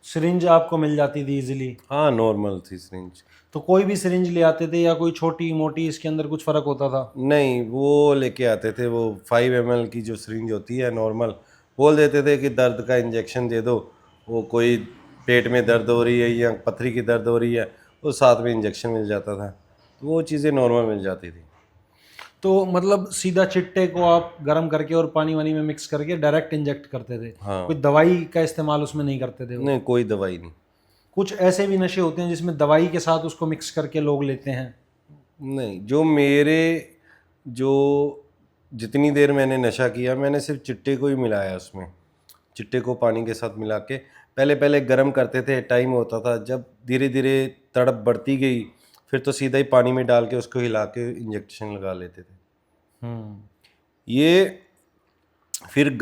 Speaker 1: सिरिंज आपको मिल जाती थी इजीली?
Speaker 2: हाँ, नॉर्मल थी सिरिंज।
Speaker 1: तो कोई भी सिरिंज ले आते थे या कोई छोटी मोटी, इसके अंदर कुछ फ़र्क होता था?
Speaker 2: नहीं, वो लेके आते थे, वो 5 ml की जो सिरिंज होती है नॉर्मल, बोल देते थे कि दर्द का इंजेक्शन दे दो। वो कोई पेट में दर्द हो रही है या पथरी की दर्द हो रही है, वो साथ में इंजेक्शन मिल जाता था। तो वो चीज़ें नॉर्मल मिल जाती थी।
Speaker 1: तो मतलब सीधा चिट्टे को आप गर्म करके और पानी वानी में मिक्स करके डायरेक्ट इंजेक्ट करते थे?
Speaker 2: हाँ।
Speaker 1: कोई दवाई का इस्तेमाल उसमें नहीं करते थे वो?
Speaker 2: नहीं, कोई दवाई नहीं।
Speaker 1: कुछ ऐसे भी नशे होते हैं जिसमें दवाई के साथ उसको मिक्स करके लोग लेते हैं?
Speaker 2: नहीं, जो जितनी देर मैंने नशा किया, मैंने सिर्फ चिट्टे को ही मिलाया उसमें। चिट्टे को पानी के साथ मिला के पहले पहले गर्म करते थे, टाइम होता था। जब धीरे धीरे तड़प बढ़ती गई, फिर तो सीधा ही पानी में डाल के उसको हिला के इंजेक्शन लगा लेते थे। ये फिर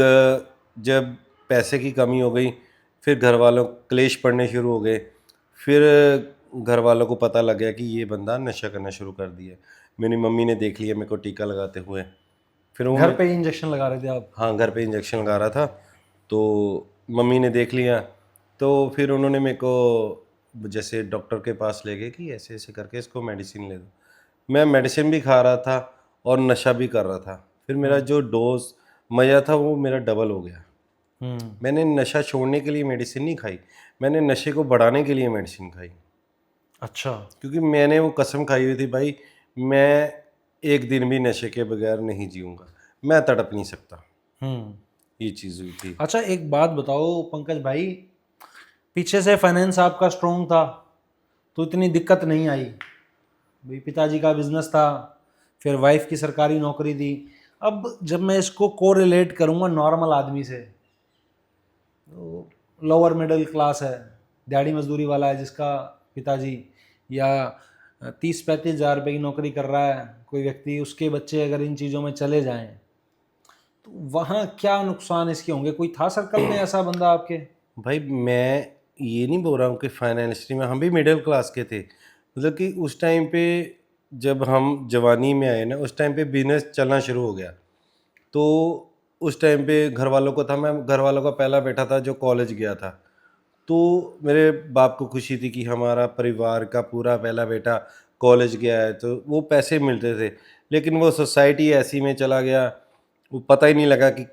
Speaker 2: जब पैसे की कमी हो गई, फिर घर वालों क्लेश पड़ने शुरू हो गए। फिर घर वालों को पता लग गया कि ये बंदा नशा करना शुरू कर दिया। मेरी मम्मी ने देख लिया मेरे को टीका लगाते हुए। फिर वो
Speaker 1: घर पे ही इंजेक्शन लगा रहे थे आप?
Speaker 2: हाँ, घर पे इंजेक्शन लगा रहा था। तो मम्मी ने देख लिया, तो फिर उन्होंने मेरे को जैसे डॉक्टर के पास ले गए कि ऐसे ऐसे करके इसको मेडिसिन ले दो। मैं मेडिसिन भी खा रहा था और नशा भी कर रहा था। फिर मेरा जो डोज मज़ा था वो मेरा डबल हो गया। मैंने नशा छोड़ने के लिए मेडिसिन नहीं खाई, मैंने नशे को बढ़ाने के लिए मेडिसिन खाई।
Speaker 1: अच्छा।
Speaker 2: क्योंकि मैंने वो कसम खाई हुई थी, भाई मैं एक दिन भी नशे के बगैर नहीं जीऊँगा, मैं तड़प नहीं सकता। ये चीज़ हुई थी।
Speaker 1: अच्छा, एक बात बताओ पंकज भाई, पीछे से फाइनेंस आपका स्ट्रोंग था तो इतनी दिक्कत नहीं आई। भाई पिताजी का बिजनेस था, फिर वाइफ की सरकारी नौकरी थी। अब जब मैं इसको कोरिलेट करूँगा नॉर्मल आदमी से, तो लोअर मिडिल क्लास है, दिहाड़ी मजदूरी वाला है, जिसका पिताजी या 30-35 हज़ार रुपये की नौकरी कर रहा है कोई व्यक्ति, उसके बच्चे अगर इन चीज़ों में चले जाएं तो वहाँ क्या नुकसान इसके होंगे? कोई था सर्कल में ऐसा बंदा आपके?
Speaker 2: भाई मैं ये नहीं बोल रहा हूँ कि फाइनेंशियली में हम भी मिडिल क्लास के थे, मतलब कि उस टाइम पे जब हम जवानी में आए ना, उस टाइम पे बिजनेस चलना शुरू हो गया। तो उस टाइम पे घर वालों को था, मैं घर वालों का पहला बेटा था जो कॉलेज गया था। तो मेरे बाप को खुशी थी कि हमारा परिवार का पूरा पहला बेटा कॉलेज गया है, तो वो पैसे मिलते थे। लेकिन वो सोसाइटी ऐसी में चला गया, वो पता ही नहीं लगा कि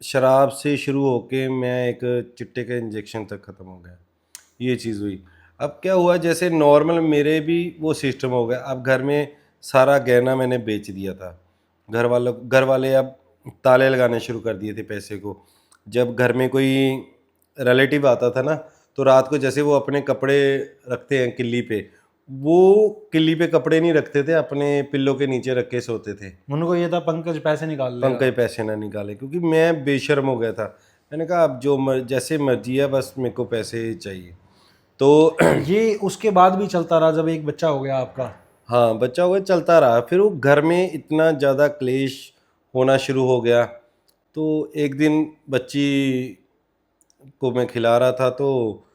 Speaker 2: शराब से शुरू होके मैं एक चिट्टे के इंजेक्शन तक ख़त्म हो गया। ये चीज़ हुई। अब क्या हुआ, जैसे नॉर्मल मेरे भी वो सिस्टम हो गया। अब घर में सारा गहना मैंने बेच दिया था। घर वाले अब ताले लगाने शुरू कर दिए थे पैसे को। जब घर में कोई रिलेटिव आता था ना, तो रात को जैसे वो अपने कपड़े रखते हैं किल्ली पे, वो किल्ली पे कपड़े नहीं रखते थे, अपने पिल्लों के नीचे रख के सोते थे,
Speaker 1: उनको ये था पंकज पैसे निकाल लेगा।
Speaker 2: पंकज पैसे ना निकाले, क्योंकि मैं बेशर्म हो गया था। मैंने कहा अब जो जैसे मर्जी है, बस मेरे को पैसे चाहिए। तो
Speaker 1: ये उसके बाद भी चलता रहा जब एक बच्चा हो गया आपका?
Speaker 2: हाँ, बच्चा हुआ चलता रहा। फिर वो घर में इतना ज़्यादा क्लेश होना शुरू हो गया। तो एक दिन बच्ची को मैं खिला रहा था, तो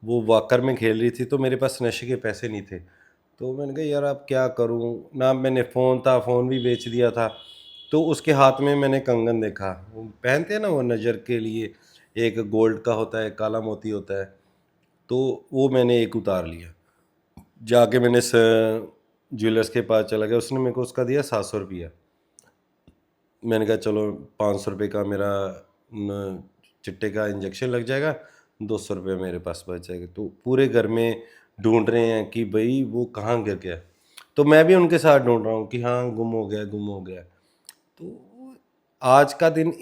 Speaker 2: वो वॉकर में खेल रही थी, तो मेरे पास नशे के पैसे नहीं थे। तो मैंने कहा यार अब क्या करूं ना, मैंने फ़ोन था, फ़ोन भी बेच दिया था। तो उसके हाथ में मैंने कंगन देखा, वो पहनते हैं ना वो नज़र के लिए, एक गोल्ड का होता है, काला मोती होता है। तो वो मैंने एक उतार लिया, जाके मैंने ज्वेलर्स के पास चला गया, उसने मेरे को उसका दिया 700 रुपया। मैंने कहा चलो 500 रुपये का मेरा चिट्टे का इंजेक्शन लग जाएगा, 200 रुपये मेरे पास बच जाएगा। तो पूरे घर में ढूंढ रहे हैं कि भाई वो कहाँ गिर गया। तो मैं भी उनके साथ ढूंढ रहा हूँ कि हाँ गुम हो गया, गुम हो गया। तो आज का दिन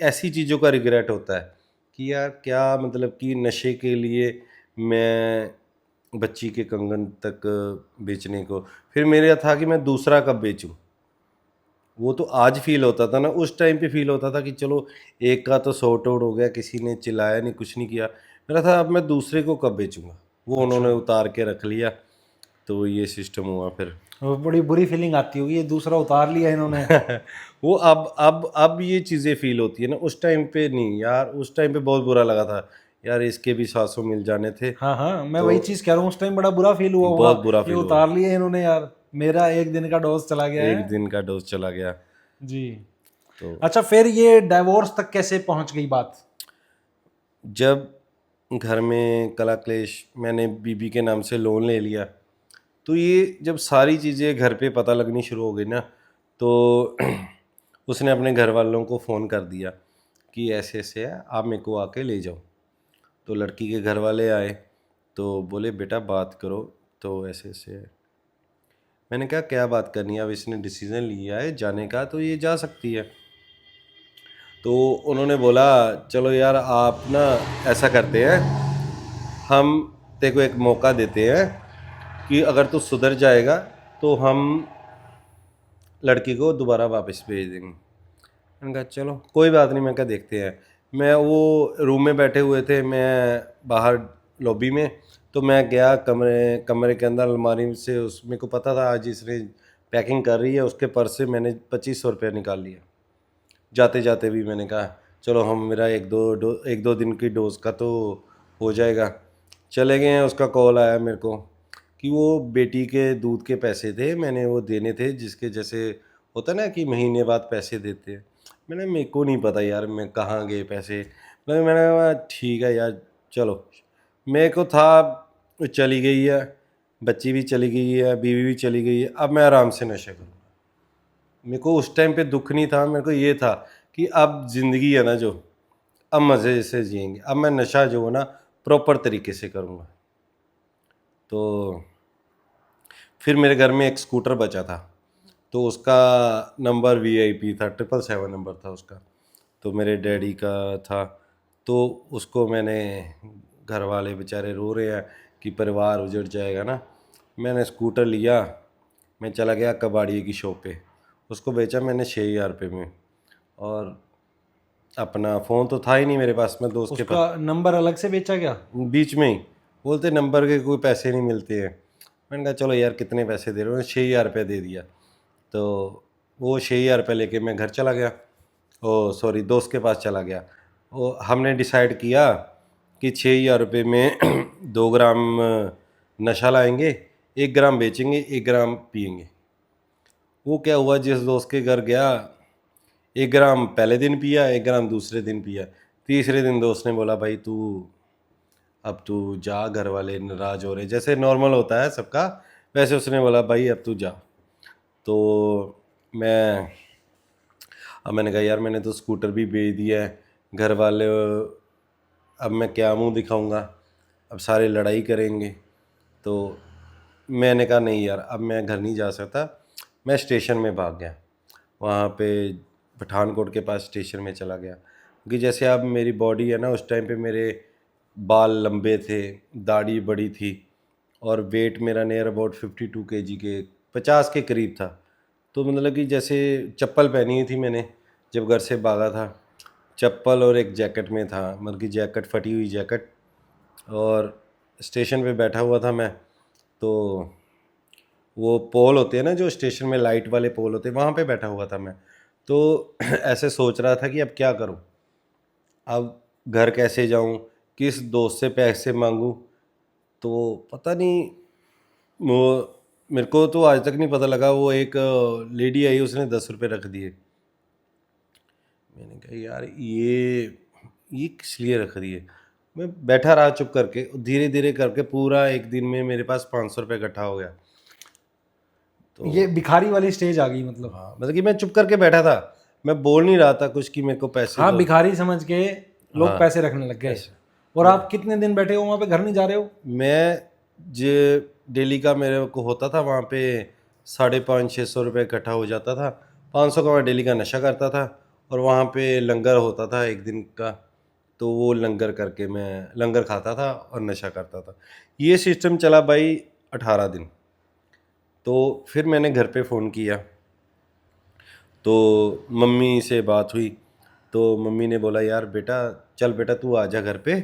Speaker 2: ऐसी चीज़ों का रिग्रेट होता है कि यार क्या मतलब कि नशे के लिए मैं बच्ची के कंगन तक बेचने को, फिर मेरा था कि मैं दूसरा कब बेचूं। वो तो आज फील होता था ना, उस टाइम पे फील होता था कि चलो एक का तो सॉर्ट आउट हो गया, किसी ने चिल्लाया नहीं, कुछ नहीं किया। मेरा था अब मैं दूसरे को कब बेचूंगा। वो उन्होंने उतार के रख लिया, तो ये सिस्टम हुआ फिर।
Speaker 1: वो बड़ी बुरी फीलिंग आती होगी, ये दूसरा उतार लिया इन्होंने।
Speaker 2: वो अब ये चीज़ें फील होती है ना, उस टाइम पे नहीं यार, उस टाइम पे बहुत बुरा लगा था यार, इसके भी 700 मिल जाने थे।
Speaker 1: हाँ हाँ, मैं
Speaker 2: तो
Speaker 1: वही चीज कह रहा हूँ, उस टाइम बड़ा बुरा फील हुआ होगा।
Speaker 2: बहुत बुरा
Speaker 1: ये
Speaker 2: फील हुआ,
Speaker 1: उतार लिए इन्होंने यार, मेरा एक दिन का डोज चला गया
Speaker 2: एक
Speaker 1: है।
Speaker 2: दिन का डोज चला गया।
Speaker 1: जी।
Speaker 2: तो
Speaker 1: अच्छा, फिर ये डाइवोर्स तक कैसे पहुंच गई बात?
Speaker 2: जब घर में कला क्लेश, मैंने बीबी के नाम से लोन ले लिया, तो ये जब सारी चीज़ें घर पे पता लगनी शुरू हो गई ना, तो उसने अपने घर वालों को फ़ोन कर दिया कि ऐसे ऐसे है, आप मेरे को आके ले जाओ। तो लड़की के घर वाले आए, तो बोले बेटा बात करो, तो ऐसे ऐसे है। मैंने कहा क्या बात करनी है, अब इसने डिसीज़न लिया है जाने का, तो ये जा सकती है। तो उन्होंने बोला चलो यार आप ना ऐसा करते हैं, हम तेरे को एक मौका देते हैं कि अगर तू सुधर जाएगा तो हम लड़की को दोबारा वापस भेज देंगे। मैंने कहा चलो कोई बात नहीं, मैं कहा देखते हैं। मैं वो रूम में बैठे हुए थे, मैं बाहर लॉबी में, तो मैं गया कमरे कमरे के अंदर, अलमारी से उस मेरे को पता था आज इसने पैकिंग कर रही है, उसके पर्स से मैंने 2500 रुपया निकाल लिया। जाते जाते भी मैंने कहा चलो हम मेरा एक दो दिन की डोज का तो हो जाएगा। चले गए हैं, उसका कॉल आया मेरे को कि वो बेटी के दूध के पैसे थे, मैंने वो देने थे, जिसके जैसे होता है ना कि महीने बाद पैसे देते हैं। मैंने मेरे को नहीं पता यार मैं कहाँ गए पैसे। मैंने कहा ठीक है यार चलो। मेरे को था वो चली गई है, बच्ची भी चली गई है, बीवी भी चली गई है, अब मैं आराम से नशा करूँ। मेरे को उस टाइम पे दुख नहीं था, मेरे को ये था कि अब ज़िंदगी है ना जो, अब मज़े से जिएंगे, अब मैं नशा जो है ना प्रॉपर तरीके से करूँगा। तो फिर मेरे घर में एक स्कूटर बचा था, तो उसका नंबर VIP था, 777 नंबर था उसका, तो मेरे डैडी का था। तो उसको मैंने, घर वाले बेचारे रो रहे हैं कि परिवार उजड़ जाएगा ना, मैंने स्कूटर लिया, मैं चला गया कबाड़िए की शॉप पे, उसको बेचा मैंने 6000 रुपये में। और अपना फ़ोन तो था ही नहीं मेरे पास, मैं दोस्त के पास,
Speaker 1: उसका नंबर अलग से बेचा क्या?
Speaker 2: बीच में ही बोलते नंबर के कोई पैसे नहीं मिलते हैं। मैंने कहा चलो यार कितने पैसे दे रहे हो, 6000 रुपये दे दिया। तो वो 6000 रुपये लेके मैं घर चला गया, ओ सॉरी दोस्त के पास चला गया। वो हमने डिसाइड किया कि 6000 रुपये में 2 ग्राम नशा लाएंगे, 1 ग्राम बेचेंगे, 1 ग्राम पियेंगे। वो क्या हुआ, जिस दोस्त के घर गया, 1 ग्राम पहले दिन पिया, 1 ग्राम दूसरे दिन पिया, तीसरे दिन दोस्त ने बोला भाई तू अब तू जा, घर वाले नाराज़ हो रहे, जैसे नॉर्मल होता है सबका, वैसे उसने बोला भाई अब तू जा। तो मैं अब मैंने कहा यार मैंने तो स्कूटर भी बेच दिया है, घर वाले अब मैं क्या मुंह दिखाऊंगा, अब सारे लड़ाई करेंगे। तो मैंने कहा नहीं यार अब मैं घर नहीं जा सकता, मैं स्टेशन में भाग गया, वहाँ पे पठानकोट के पास स्टेशन में चला गया। क्योंकि जैसे अब मेरी बॉडी है ना, उस टाइम पे मेरे बाल लंबे थे, दाढ़ी बड़ी थी, और वेट मेरा नियर अबाउट 52 kg के 50 के करीब था। तो मतलब कि जैसे चप्पल पहनी हुई थी मैंने जब घर से भागा था, चप्पल और एक जैकेट में था, मतलब कि जैकेट फटी हुई जैकेट, और स्टेशन पे बैठा हुआ था मैं। तो वो पोल होते हैं ना जो स्टेशन में लाइट वाले पोल होते हैं, वहाँ पे बैठा हुआ था मैं। तो ऐसे सोच रहा था कि अब क्या करूँ, अब घर कैसे जाऊँ, किस दोस्त से पैसे मांगूँ। तो पता नहीं, वो मेरे को तो आज तक नहीं पता लगा। वो एक लेडी आई, उसने 10 रुपये रख दिए। मैंने कहा यार ये किस लिए रख दिए। मैं बैठा रहा चुप करके, धीरे धीरे करके पूरा एक दिन में मेरे पास 500 रुपये इकट्ठा हो गया। तो
Speaker 1: ये भिखारी वाली स्टेज आ गई मतलब।
Speaker 2: हाँ, मतलब कि मैं चुप करके बैठा था, मैं बोल नहीं रहा था कुछ कि मेरे को पैसे
Speaker 1: हाँ,
Speaker 2: दो।
Speaker 1: भिखारी समझ के लोग
Speaker 2: हाँ,
Speaker 1: पैसे रखने लग गए।
Speaker 2: पैसे।
Speaker 1: और आप कितने दिन बैठे हो वहाँ पे, घर नहीं जा रहे हो?
Speaker 2: मैं जो डेली का मेरे को होता था वहाँ पे 550-600 रुपये इकट्ठा हो जाता था। 500 का मैं डेली का नशा करता था, और वहाँ पे लंगर होता था एक दिन का, तो वो लंगर करके मैं लंगर खाता था और नशा करता था। ये सिस्टम चला भाई 18 दिन। तो फिर मैंने घर पे फ़ोन किया, तो मम्मी से बात हुई। तो मम्मी ने बोला यार बेटा, चल बेटा तू आ जा घर पे,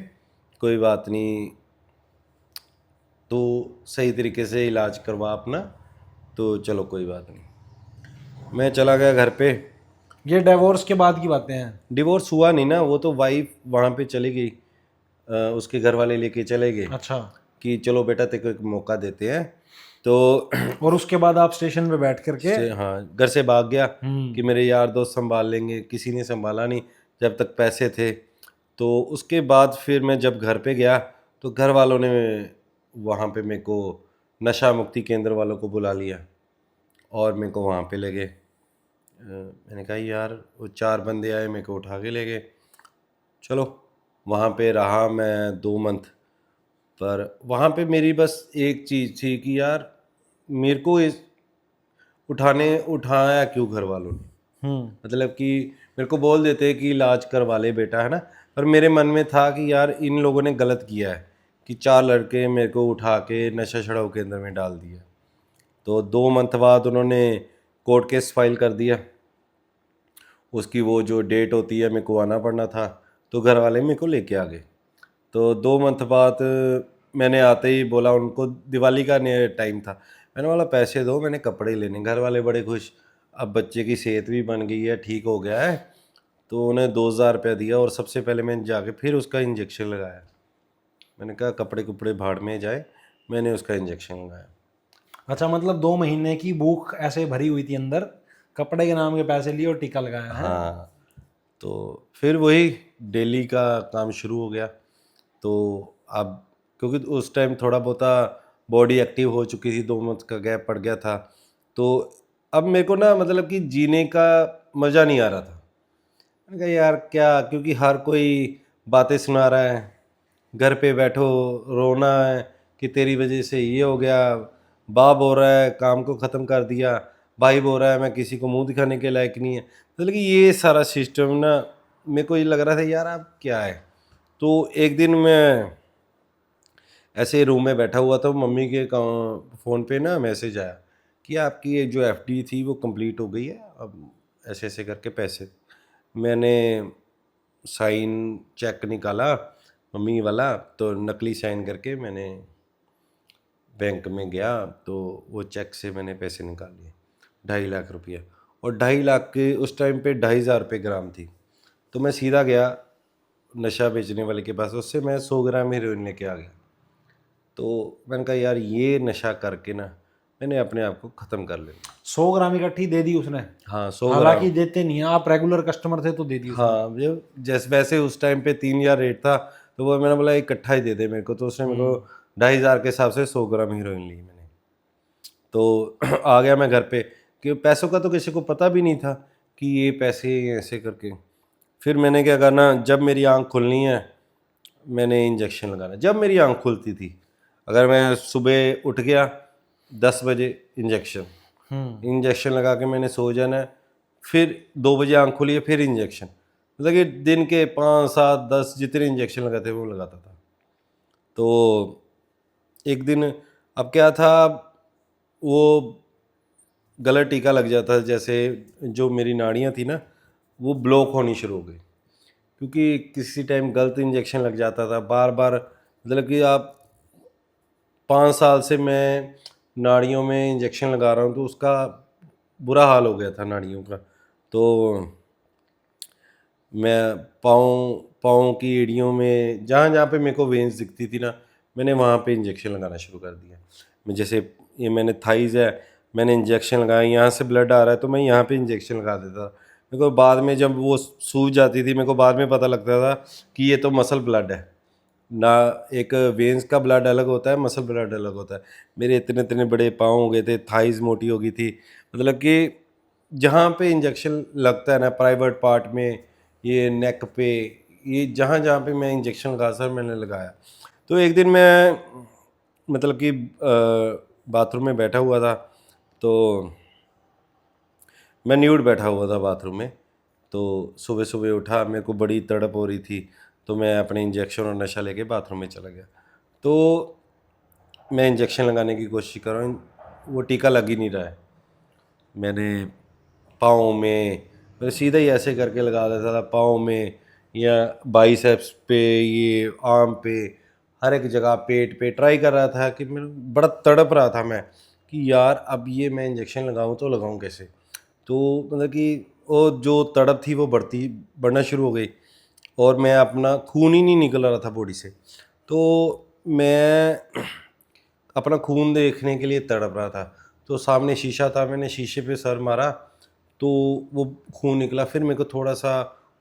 Speaker 2: कोई बात नहीं, तो सही तरीके से इलाज करवा अपना, तो चलो कोई बात नहीं। मैं चला गया घर पे।
Speaker 1: ये डिवोर्स के बाद की बातें हैं?
Speaker 2: डिवोर्स हुआ नहीं ना, वो तो वाइफ वहाँ पे चली गई, उसके घर वाले लेके चले गए
Speaker 1: अच्छा।
Speaker 2: कि चलो बेटा तेरे को एक मौका देते हैं। तो
Speaker 1: और उसके बाद आप स्टेशन पे बैठ करके?
Speaker 2: हाँ, घर से भाग गया
Speaker 1: हम्म।
Speaker 2: कि मेरे यार दोस्त संभाल लेंगे, किसी ने संभाला नहीं जब तक पैसे थे। तो उसके बाद फिर मैं जब घर पे गया, तो घर वालों ने वहाँ पे मेरे को नशा मुक्ति केंद्र वालों को बुला लिया और मेरे को वहाँ पे ले गए। मैंने कहा यार, वो 4 बंदे आए, मेरे को उठा के ले गए। चलो, वहाँ पे रहा मैं 2 मंथ। पर वहाँ पे मेरी बस एक चीज़ थी कि यार मेरे को इस उठाया क्यों घर वालों ने। मतलब कि मेरे को बोल देते कि इलाज करवा ले बेटा, है ना। पर मेरे मन में था कि यार इन लोगों ने गलत किया है कि 4 लड़के मेरे को उठा के नशा छुड़ाऊ केंद्र में डाल दिया। तो 2 मंथ बाद उन्होंने कोर्ट केस फाइल कर दिया। उसकी वो जो डेट होती है, मेरे को आना पड़ना था, तो घर वाले मेरे को लेके आ गए। तो 2 मंथ बाद मैंने आते ही बोला उनको, दिवाली का टाइम था, मैंने बोला पैसे दो, मैंने कपड़े लेने। घर वाले बड़े खुश, अब बच्चे की सेहत भी बन गई है, ठीक हो गया है। तो उन्हें 2,000 रुपया दिया, और सबसे पहले मैंने जाके फिर उसका इंजेक्शन लगाया। मैंने कहा कपड़े कुपड़े भाड़ में जाए, मैंने उसका इंजेक्शन लगाया।
Speaker 1: अच्छा, मतलब 2 महीने की भूख ऐसे भरी हुई थी अंदर, कपड़े के नाम के पैसे लिए और टीका लगाया है।
Speaker 2: हाँ, तो फिर वही डेली का काम शुरू हो गया। तो अब क्योंकि उस टाइम थोड़ा बहुता बॉडी एक्टिव हो चुकी थी, 2 मंथ का गैप पड़ गया था, तो अब मेरे को ना मतलब कि जीने का मज़ा नहीं आ रहा था। मैंने कहा यार क्या, क्योंकि हर कोई बातें सुना रहा है, घर पे बैठो रोना है कि तेरी वजह से ये हो गया, बाप हो रहा है काम को ख़त्म कर दिया, भाई बोल रहा है मैं किसी को मुंह दिखाने के लायक नहीं है। मतलब कि ये सारा सिस्टम ना, मेरे को ये लग रहा था यार अब क्या है। तो एक दिन मैं ऐसे रूम में बैठा हुआ था, मम्मी के फ़ोन पे ना मैसेज आया कि आपकी ये जो एफडी थी वो कंप्लीट हो गई है, अब ऐसे ऐसे करके पैसे। मैंने साइन चेक निकाला मम्मी वाला, तो नकली साइन करके मैंने बैंक में गया, तो वो चेक से मैंने पैसे निकाल लिए 2.5 लाख रुपया। और 2.5 लाख के उस टाइम पे 2,500 रुपये ग्राम थी। तो मैं सीधा गया नशा बेचने वाले के पास, उससे मैं 100 ग्राम हीरोइन लेके आ गया। तो मैंने कहा यार ये नशा करके ना मैंने अपने आप को ख़त्म कर लिया।
Speaker 1: 100 ग्राम इकट्ठी दे दी उसने?
Speaker 2: हाँ, 100
Speaker 1: हालांकि
Speaker 2: ग्राम।
Speaker 1: देते नहीं है, आप रेगुलर कस्टमर थे तो दे दी उसने।
Speaker 2: हाँ, जो जैसे वैसे उस टाइम पे 3,000 रेट था, तो वो मैंने बोला इकट्ठा ही दे दे मेरे को। तो उसने मेरे को 2,500 के हिसाब से 100 ग्राम हीरोइन ली मैंने। तो आ गया मैं घर पे, कि पैसों का तो किसी को पता भी नहीं था कि ये पैसे ऐसे करके। फिर मैंने क्या करना, जब मेरी आंख खुलनी है मैंने इंजेक्शन लगाना। जब मेरी आंख खुलती थी, अगर मैं सुबह उठ गया 10 बजे, इंजेक्शन इंजेक्शन लगा के मैंने सो जाना है। फिर 2 बजे आंख खुली है, फिर इंजेक्शन। मतलब कि दिन के 5, 7, 10 जितने इंजेक्शन लगाते वो लगाता था। तो एक दिन अब क्या था, वो गलत टीका लग जाता, जैसे जो मेरी नाड़ियाँ थी ना वो ब्लॉक होनी शुरू हो गई, क्योंकि किसी टाइम गलत इंजेक्शन लग जाता था बार बार। मतलब कि आप 5 साल से मैं नाड़ियों में इंजेक्शन लगा रहा हूँ, तो उसका बुरा हाल हो गया था नाड़ियों का। तो मैं पाँव पाँव की एड़ियों में जहाँ जहाँ पे मेरे को वेन्स दिखती थी ना, मैंने वहाँ पे इंजेक्शन लगाना शुरू कर दिया। मैं जैसे ये मैंने थाइज़ है, मैंने इंजेक्शन लगाया, यहाँ से ब्लड आ रहा है तो मैं यहाँ पे इंजेक्शन लगा देता था। मेरे को बाद में जब वो सूज जाती थी, मेरे को बाद में पता लगता था कि ये तो मसल ब्लड है ना, एक वेन्स का ब्लड अलग होता है, मसल ब्लड अलग होता है। मेरे इतने इतने बड़े पाँव हो गए थे, थाइज़ मोटी हो गई थी। मतलब कि जहाँ पे इंजेक्शन लगता है ना प्राइवेट पार्ट में, ये नेक पे, ये जहाँ जहाँ पे मैं इंजेक्शन लगा सर मैंने लगाया। तो एक दिन मैं मतलब कि बाथरूम में बैठा हुआ था, तो मैं न्यूड बैठा हुआ था बाथरूम में। तो सुबह सुबह उठा, मेरे को बड़ी तड़प हो रही थी, तो मैं अपने इंजेक्शन और नशा लेके बाथरूम में चला गया। तो मैं इंजेक्शन लगाने की कोशिश कर रहा हूँ, वो टीका लग ही नहीं रहा है। मैंने पाँव में, मैं सीधा ही ऐसे करके लगा देता था, पाँव में या बाइसेप्स पे, ये आर्म पे, हर एक जगह, पेट पे ट्राई कर रहा था कि मैं बड़ा तड़प रहा था मैं कि यार अब ये मैं इंजेक्शन लगाऊं तो लगाऊं कैसे। तो मतलब कि वो जो तड़प थी वो बढ़ना शुरू हो गई, और मैं अपना खून ही नहीं निकल रहा था बॉडी से। तो मैं अपना खून देखने के लिए तड़प रहा था, तो सामने शीशा था, मैंने शीशे पे सर मारा तो वो खून निकला। फिर मेरे को थोड़ा सा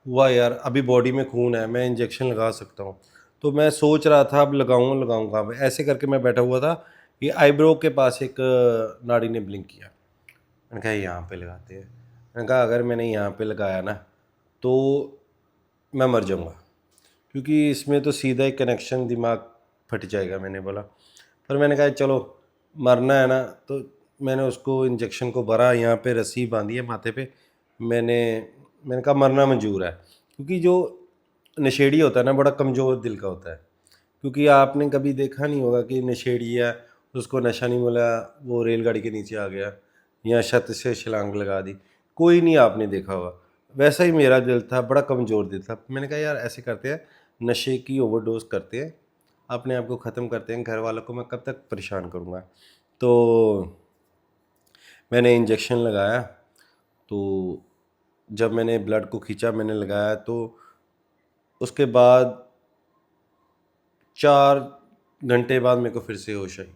Speaker 2: हुआ यार अभी बॉडी में खून है, मैं इंजेक्शन लगा सकता हूँ। तो मैं सोच रहा था अब लगाऊंगा। अब ऐसे करके मैं बैठा हुआ था कि आईब्रो के पास एक नाड़ी ने ब्लिंक किया। मैंने कहा यहाँ पे लगाते हैं। मैंने कहा अगर मैंने यहाँ पे लगाया ना तो मैं मर जाऊँगा, क्योंकि इसमें तो सीधा ही कनेक्शन, दिमाग फट जाएगा। मैंने बोला, पर मैंने कहा चलो मरना है ना, तो मैंने उसको इंजेक्शन को भरा, यहाँ पे रस्सी बांधी है माथे पे। मैंने मैंने कहा मरना मंजूर है, क्योंकि जो नशेड़ी होता है ना बड़ा कमज़ोर दिल का होता है। क्योंकि आपने कभी देखा नहीं होगा कि नशेड़ी है, उसको नशा नहीं मिला, वो रेलगाड़ी के नीचे आ गया या छत से छलांग लगा दी, कोई नहीं आपने देखा होगा। वैसा ही मेरा दिल था, बड़ा कमज़ोर दिल था। मैंने कहा यार ऐसे करते हैं, नशे की ओवरडोज करते हैं, अपने आप को ख़त्म करते हैं, घर वालों को मैं कब तक परेशान करूँगा। तो मैंने इंजेक्शन लगाया, तो जब मैंने ब्लड को खींचा, मैंने लगाया, तो उसके बाद 4 घंटे बाद मेरे को फिर से होश आई,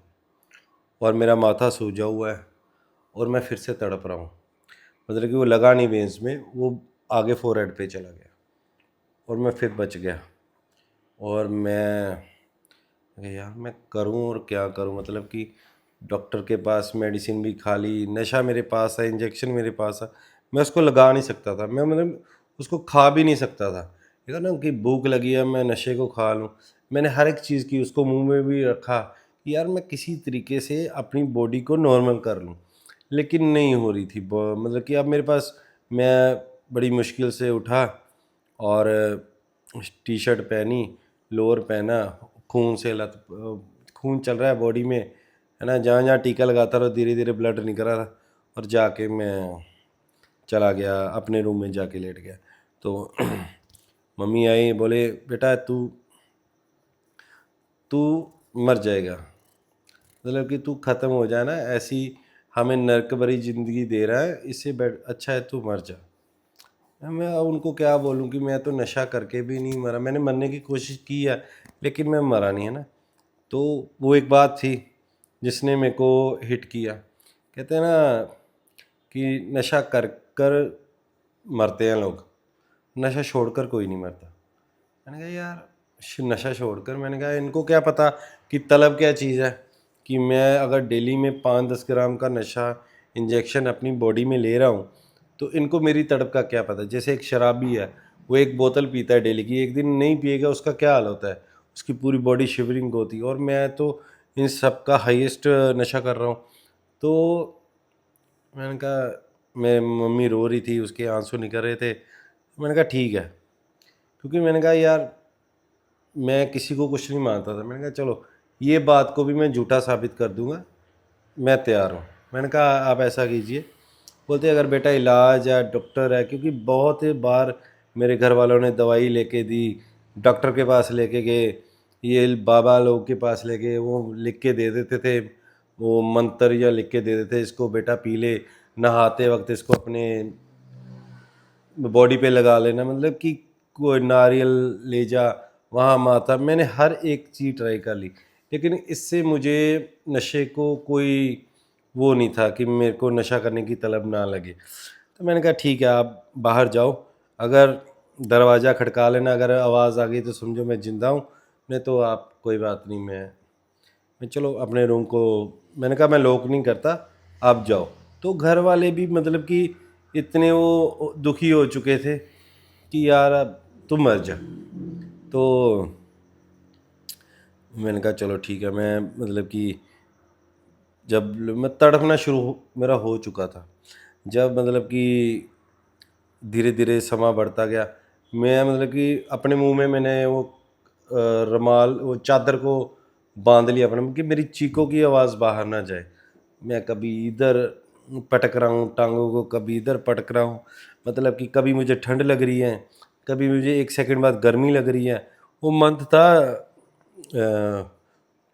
Speaker 2: और मेरा माथा सूजा हुआ है, और मैं फिर से तड़प रहा हूँ। मतलब कि वो लगा नहीं वेंस में, वो आगे फोरहेड पे चला गया, और मैं फिर बच गया। और मैं अरे यार मैं करूँ और क्या करूँ, मतलब कि डॉक्टर के पास मेडिसिन भी खा ली, नशा मेरे पास है, इंजेक्शन मेरे पास है, मैं उसको लगा नहीं सकता था, मैं मतलब उसको खा भी नहीं सकता था। ये था ना कि भूख लगी है मैं नशे को खा लूँ। मैंने हर एक चीज़ की, उसको मुंह में भी रखा कि यार मैं किसी तरीके से अपनी बॉडी को नॉर्मल कर लूँ, लेकिन नहीं हो रही थी। मतलब कि अब मेरे पास, मैं बड़ी मुश्किल से उठा और टी शर्ट पहनी, लोअर पहना, खून से खून चल रहा है बॉडी में, है ना, जहाँ जहाँ टीका लगाता रहा धीरे धीरे ब्लड निकल रहा था, और जाके मैं चला गया अपने रूम में, जाके लेट गया। तो मम्मी आई, बोले बेटा तू तू मर जाएगा, मतलब कि तू ख़त्म हो जाए ना, ऐसी हमें नर्क भरी ज़िंदगी दे रहा है, इससे अच्छा है तू मर जा। मैं अब उनको क्या बोलूँ कि मैं तो नशा करके भी नहीं मरा, मैंने मरने की कोशिश की है लेकिन मैं मरा नहीं, है ना। तो वो एक बात थी जिसने मेरे को हिट किया। कहते हैं ना कि नशा कर कर मरते हैं लोग, नशा छोड़कर कोई नहीं मरता। मैंने कहा यार नशा छोड़कर, मैंने कहा इनको क्या पता कि तलब क्या चीज़ है, कि मैं अगर डेली में 5-10 ग्राम का नशा इंजेक्शन अपनी बॉडी में ले रहा हूँ, तो इनको मेरी तड़प का क्या पता। जैसे एक शराबी है, वो एक बोतल पीता है डेली की, एक दिन नहीं पिएगा उसका क्या हाल होता है, उसकी पूरी बॉडी शिवरिंग होती है, और मैं तो इन सब का हाईएस्ट नशा कर रहा हूँ। तो मैंने कहा, मेरी मम्मी रो रही थी, उसके आंसू निकल रहे थे। मैंने कहा ठीक है, क्योंकि मैंने कहा यार मैं किसी को कुछ नहीं मानता था। मैंने कहा चलो ये बात को भी मैं झूठा साबित कर दूंगा, मैं तैयार हूँ। मैंने कहा आप ऐसा कीजिए। बोलते अगर बेटा इलाज है, डॉक्टर है, क्योंकि बहुत बार मेरे घर वालों ने दवाई लेके दी, डॉक्टर के पास लेके गए, ये बाबा लोग के पास ले गए, वो लिख के दे देते थे, वो मंत्र या लिख के दे देते थे, इसको बेटा पी ले, नहाते वक्त इसको अपने बॉडी पे लगा लेना, मतलब कि कोई नारियल ले जा, वहाँ माथा, मैंने हर एक चीज़ ट्राई कर ली, लेकिन इससे मुझे नशे को कोई वो नहीं था कि मेरे को नशा करने की तलब ना लगे। तो मैंने कहा ठीक है आप बाहर जाओ, अगर दरवाज़ा खटका लेना, अगर आवाज़ आ गई तो समझो मैं ज़िंदा हूँ, नहीं तो आप कोई बात नहीं, मैं चलो अपने रूम को, मैंने कहा मैं लॉक नहीं करता, आप जाओ। तो घर वाले भी मतलब कि इतने वो दुखी हो चुके थे कि यार अब तुम मर जा। तो मैंने कहा चलो ठीक है, मैं मतलब कि जब मैं तड़पना मेरा हो चुका था, जब मतलब कि धीरे धीरे समा बढ़ता गया, मैं मतलब कि अपने मुंह में मैंने वो रुमाल, वो चादर को बांध लिया अपने, कि मेरी चीखों की आवाज़ बाहर ना जाए। मैं कभी इधर पटक रहा हूँ टांगों को, कभी इधर पटक रहा हूँ, मतलब कि कभी मुझे ठंड लग रही है, कभी मुझे 1 सेकंड बाद गर्मी लग रही है। वो मंथ था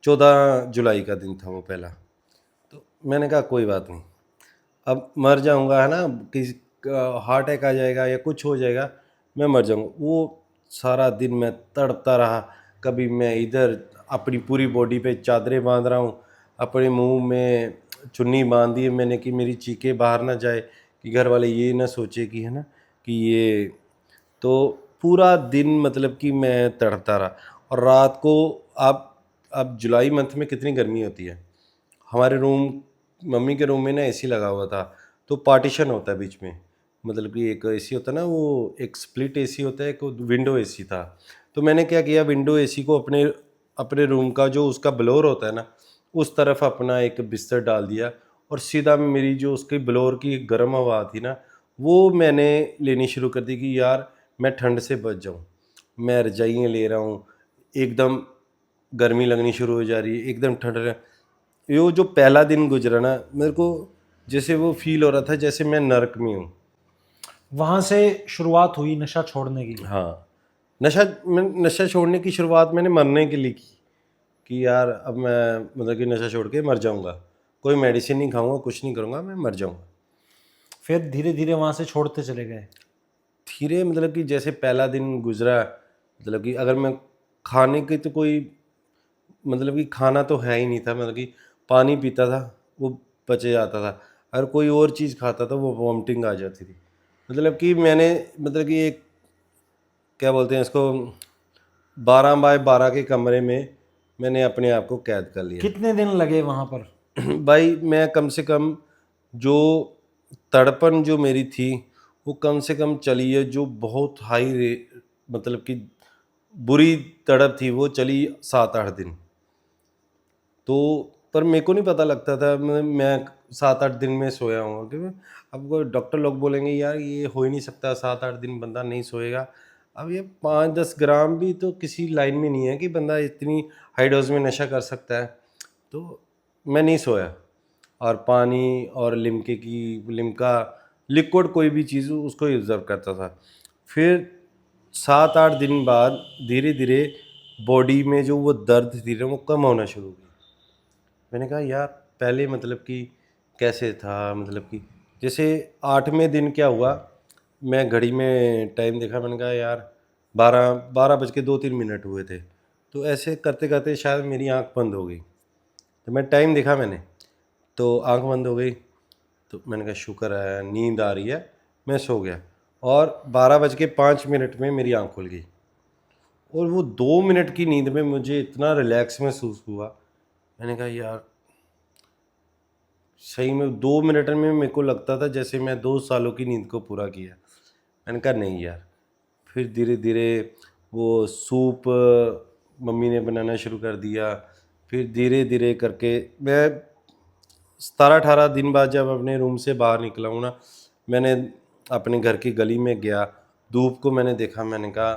Speaker 2: 14 जुलाई का दिन था वो पहला। तो मैंने कहा कोई बात नहीं, अब मर जाऊंगा, है ना, किसी हार्ट अटैक आ जाएगा या कुछ हो जाएगा, मैं मर जाऊंगा। वो सारा दिन मैं तड़पता रहा, कभी मैं इधर अपनी पूरी बॉडी पे चादरें बांध रहा हूँ, अपने मुंह में चुन्नी बांध दी है मैंने कि मेरी चीखें बाहर ना जाए, कि घर वाले ये ना सोचे कि, है ना, कि ये। तो पूरा दिन मतलब कि मैं तड़पता रहा। और रात को आप जुलाई मंथ में कितनी गर्मी होती है, हमारे रूम, मम्मी के रूम में ना एसी लगा हुआ था, तो पार्टीशन होता है बीच में, मतलब कि एक एसी होता है ना, वो एक स्प्लिट एसी होता है, एक विंडो एसी था। तो मैंने क्या किया, विंडो एसी को अपने अपने रूम का जो उसका ब्लोर होता है ना, उस तरफ अपना एक बिस्तर डाल दिया, और सीधा मेरी जो उसकी ब्लोर की गर्म हवा थी ना, वो मैंने लेनी शुरू कर दी कि यार मैं ठंड से बच जाऊँ। मैं रजाइयाँ ले रहा हूँ, एकदम गर्मी लगनी शुरू हो जा रही है, एकदम ठंड। ये जो पहला दिन गुजरा ना, मेरे को जैसे वो फील हो रहा था जैसे मैं नरक में हूँ।
Speaker 1: वहां से शुरुआत हुई नशा छोड़ने की।
Speaker 2: हाँ, नशा छोड़ने की शुरुआत मैंने मरने के लिए की, कि यार अब मैं मतलब कि नशा छोड़ के मर जाऊंगा, कोई मेडिसिन नहीं खाऊंगा, कुछ नहीं करूंगा, मैं मर जाऊंगा।
Speaker 1: फिर धीरे धीरे वहां से छोड़ते चले गए।
Speaker 2: धीरे मतलब कि जैसे पहला दिन गुजरा, मतलब कि अगर मैं खाने की तो कोई, मतलब कि खाना तो है ही नहीं था, मतलब कि पानी पीता था वो पचे जाता था, अगर कोई और चीज़ खाता था वो वॉमिटिंग आ जाती थी। मतलब कि मैंने, मतलब कि एक, क्या बोलते हैं इसको, 12 बाय 12 के कमरे में मैंने अपने आप को कैद कर लिया।
Speaker 1: कितने दिन लगे वहां पर?
Speaker 2: भाई मैं कम से कम, जो तड़पन जो मेरी थी वो कम से कम चली है, जो बहुत हाई मतलब कि बुरी तड़प थी, वो चली 7-8 दिन। तो पर मेरे को नहीं पता लगता था, मैं 7-8 दिन में सोया हूँ, क्योंकि अब कोई डॉक्टर लोग बोलेंगे यार ये हो ही नहीं सकता, 7-8 दिन बंदा नहीं सोएगा। अब ये 5-10 ग्राम भी तो किसी लाइन में नहीं है कि बंदा इतनी हाई डोज में नशा कर सकता है। तो मैं नहीं सोया, और पानी और लिम्का लिक्विड कोई भी चीज़ उसको ऑब्जर्व करता था। फिर 7-8 दिन बाद धीरे धीरे बॉडी में जो वो दर्द थी ना, वो कम होना शुरू हुई। मैंने कहा यार पहले मतलब कि कैसे था, मतलब कि जैसे 8वें दिन क्या हुआ, मैं घड़ी में टाइम देखा, मैंने कहा यार 12 बज के 2-3 मिनट हुए थे। तो ऐसे करते करते शायद मेरी आंख बंद हो गई, तो मैं टाइम देखा मैंने, तो आंख बंद हो गई। तो मैंने कहा शुक्र है नींद आ रही है, मैं सो गया। और 12 बज के 5 मिनट में मेरी आंख खुल गई, और वो 2 मिनट की नींद में मुझे इतना रिलैक्स महसूस हुआ। मैंने कहा यार सही में 2 मिनट में मेरे को लगता था जैसे मैं 2 सालों की नींद को पूरा किया। मैंने कहा नहीं यार। फिर धीरे धीरे वो सूप मम्मी ने बनाना शुरू कर दिया। फिर धीरे धीरे करके मैं 17-18 दिन बाद जब अपने रूम से बाहर निकला हूँ ना, मैंने अपने घर की गली में गया, धूप को मैंने देखा, मैंने कहा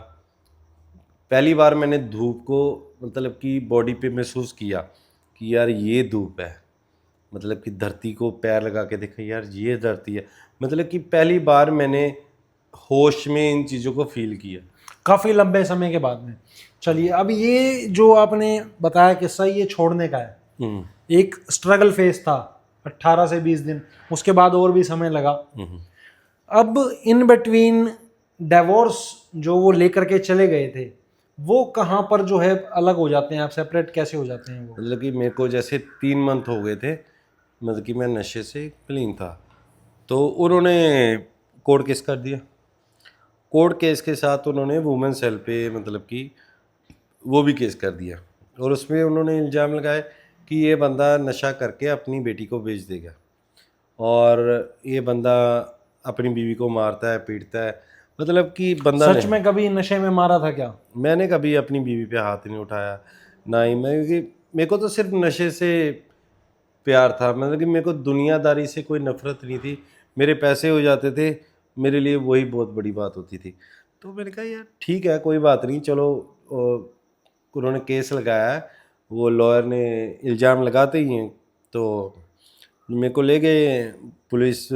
Speaker 2: पहली बार मैंने धूप को मतलब कि बॉडी पे महसूस किया कि यार ये धूप है, मतलब कि धरती को पैर लगा के देखा यार ये धरती है, मतलब कि पहली बार मैंने होश में इन चीज़ों को फील किया।
Speaker 1: काफ़ी लंबे समय के बाद में। चलिए, अब ये जो आपने बताया किस्सा, ये छोड़ने का है।
Speaker 2: हम्म,
Speaker 1: एक स्ट्रगल फेज था 18 से 20 दिन, उसके बाद और भी समय लगा।
Speaker 2: हम्म।
Speaker 1: अब इन बिटवीन डिवोर्स जो वो लेकर के चले गए थे, वो कहाँ पर जो है अलग हो जाते हैं, आप सेपरेट कैसे हो जाते हैं वो?
Speaker 2: मतलब कि मेरे को जैसे 3 मंथ हो गए थे, मतलब कि मैं नशे से क्लीन था, तो उन्होंने कोर्ट केस कर दिया। कोर्ट केस के साथ उन्होंने वुमेन सेल पे मतलब कि वो भी केस कर दिया, और उसमें उन्होंने इल्ज़ाम लगाया कि ये बंदा नशा करके अपनी बेटी को बेच देगा, और ये बंदा अपनी बीवी को मारता है, पीटता है, मतलब कि बंदा
Speaker 1: सच
Speaker 2: नहीं।
Speaker 1: में कभी नशे में मारा था क्या?
Speaker 2: मैंने कभी अपनी बीवी पे हाथ नहीं उठाया, ना ही मैं, क्योंकि मेरे को तो सिर्फ नशे से प्यार था, मतलब कि मेरे को दुनियादारी से कोई नफरत नहीं थी। मेरे पैसे हो जाते थे, मेरे लिए वही बहुत बड़ी बात होती थी। तो मैंने कहा यार ठीक है, कोई बात नहीं, चलो। उन्होंने केस लगाया है, वो लॉयर ने इल्ज़ाम लगाते ही हैं, तो मेरे को ले गए पुलिस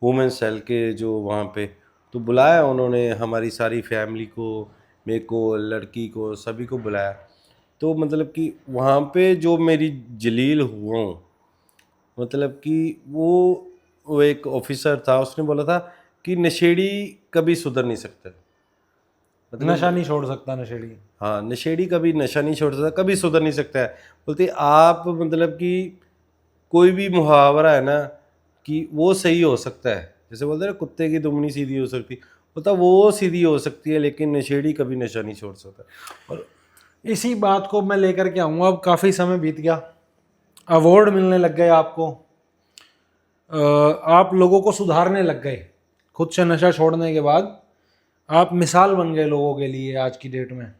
Speaker 2: वुमेन सेल के जो वहाँ पे, तो बुलाया उन्होंने हमारी सारी फैमिली को, मेरे को, लड़की को, सभी को बुलाया। तो मतलब कि वहाँ पे जो मेरी जलील हुआ हूँ, मतलब कि वो एक ऑफिसर था, उसने बोला था कि नशेड़ी कभी सुधर नहीं सकता, मतलब
Speaker 1: नशा नहीं छोड़ सकता नशेड़ी।
Speaker 2: हाँ, नशेड़ी कभी नशा नहीं छोड़ सकता, कभी सुधर नहीं सकता है। बोलते आप मतलब कि कोई भी मुहावरा है ना कि वो सही हो सकता है, जैसे बोलते हैं ना कुत्ते की दुमनी सीधी हो सकती, बोलता वो सीधी हो सकती है, लेकिन नशेड़ी कभी नशा नहीं छोड़ सकता। और
Speaker 1: इसी बात को मैं लेकर के आऊँगा। अब काफ़ी समय बीत गया, अवार्ड मिलने लग गए आपको, आप लोगों को सुधारने लग गए। खुद से नशा छोड़ने के बाद आप मिसाल बन गए लोगों के लिए। आज की डेट में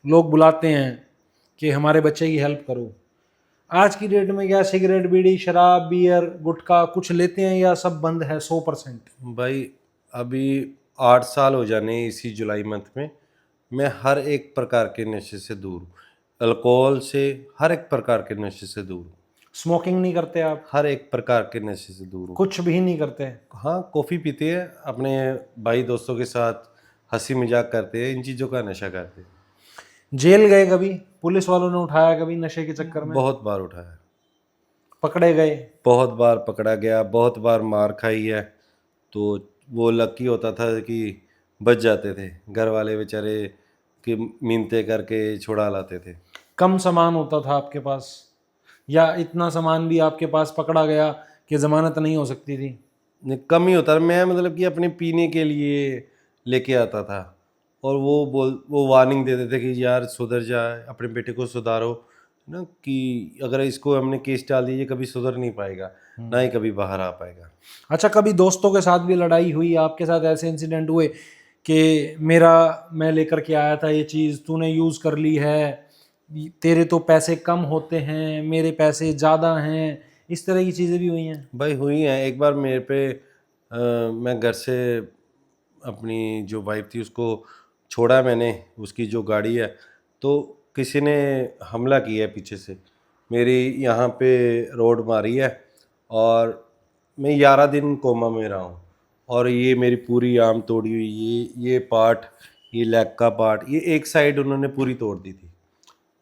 Speaker 1: लोग बुलाते हैं कि हमारे बच्चे की हेल्प करो। आज की डेट में क्या सिगरेट, बीड़ी, शराब, बियर, गुटखा कुछ लेते हैं या सब बंद है 100%?
Speaker 2: भाई अभी 8 साल हो जाने इसी जुलाई मंथ में, मैं हर एक प्रकार के नशे से दूर हूँ, अल्कोहल से, हर एक प्रकार के नशे से दूर हूँ,
Speaker 1: स्मोकिंग नहीं करते आप?
Speaker 2: हर एक प्रकार के नशे से दूर हूँ।
Speaker 1: कुछ भी नहीं करते?
Speaker 2: हाँ, कॉफ़ी पीते हैं अपने भाई दोस्तों के साथ, हंसी मजाक करते हैं, इन चीज़ों का नशा करते हैं।
Speaker 1: जेल गए कभी? पुलिस वालों ने उठाया कभी नशे के चक्कर में?
Speaker 2: बहुत बार उठाया,
Speaker 1: पकड़े गए?
Speaker 2: बहुत बार पकड़ा गया, बहुत बार मार खाई है। तो वो लकी होता था कि बच जाते थे, घर वाले बेचारे कि मिन्नतें करके छुड़ा लाते थे।
Speaker 1: कम सामान होता था आपके पास, या इतना सामान भी आपके पास पकड़ा गया कि जमानत नहीं हो सकती थी?
Speaker 2: नहीं, कम ही होता था। मैं मतलब कि अपने पीने के लिए लेके आता था, और वो वार्निंग देते थे कि यार सुधर जा, अपने बेटे को सुधारो, ना कि अगर इसको हमने केस डाल दिया, ये कभी सुधर नहीं पाएगा, ना ही कभी बाहर आ पाएगा।
Speaker 1: अच्छा, कभी दोस्तों के साथ भी लड़ाई हुई? आपके साथ ऐसे इंसिडेंट हुए कि मैं लेकर के आया था ये चीज़, तूने यूज़ कर ली है, तेरे तो पैसे कम होते हैं, मेरे पैसे ज़्यादा हैं, इस तरह की चीज़ें भी हुई हैं?
Speaker 2: भाई हुई हैं। एक बार मेरे पे मैं घर से अपनी जो वाइफ थी उसको छोड़ा मैंने, उसकी जो गाड़ी है, तो किसी ने हमला किया है पीछे से, मेरी यहाँ पे रोड मारी है, और मैं 11 दिन कोमा में रहा हूँ, और ये मेरी पूरी आर्म तोड़ी हुई, ये पार्ट, ये लेग का पार्ट, ये एक साइड उन्होंने पूरी तोड़ दी थी।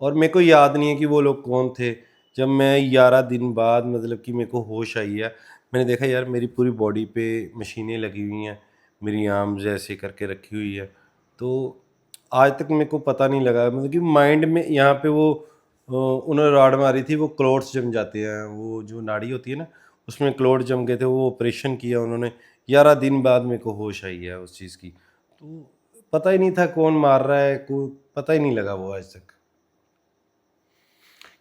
Speaker 2: और मेरे को याद नहीं है कि वो लोग कौन थे। जब मैं 11 दिन बाद मतलब कि मेरे को होश आई है, मैंने देखा यार मेरी पूरी बॉडी पे मशीनें लगी हुई हैं, मेरी आर्म्स ऐसे करके रखी हुई है। तो आज तक मेरे को पता नहीं लगा, मतलब कि माइंड में यहाँ पे वो उन्होंने रॉड मारी थी, वो क्लोट्स जम जाते हैं, वो जो नाड़ी होती है ना, उसमें क्लोट जम गए थे, वो ऑपरेशन किया उन्होंने। 11 दिन बाद मेरे को होश आई है उस चीज़ की। तो पता ही नहीं था कौन मार रहा है, को पता ही नहीं लगा वो आज तक।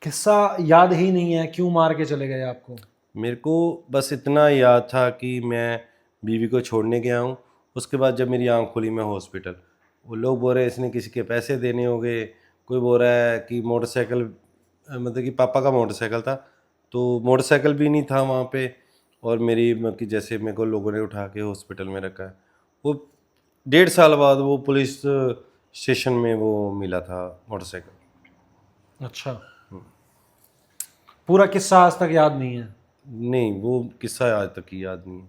Speaker 1: किस्सा याद ही नहीं है, क्यों मार के चले गए आपको?
Speaker 2: मेरे को बस इतना याद था कि मैं बीवी को छोड़ने गया हूँ। उसके बाद जब मेरी आँख खुली, मैं हॉस्पिटल, वो लोग बोल रहे हैं इसने किसी के पैसे देने होंगे, कोई बोल रहा है कि मोटरसाइकिल, मतलब कि पापा का मोटरसाइकिल था, तो मोटरसाइकिल भी नहीं था वहाँ पे। और मेरी मतलब कि जैसे मेरे को लोगों ने उठा के हॉस्पिटल में रखा है। वो 1.5 साल बाद वो पुलिस स्टेशन में वो मिला था मोटरसाइकिल।
Speaker 1: अच्छा, पूरा किस्सा आज तक याद नहीं है?
Speaker 2: नहीं, वो किस्सा आज तक याद नहीं है।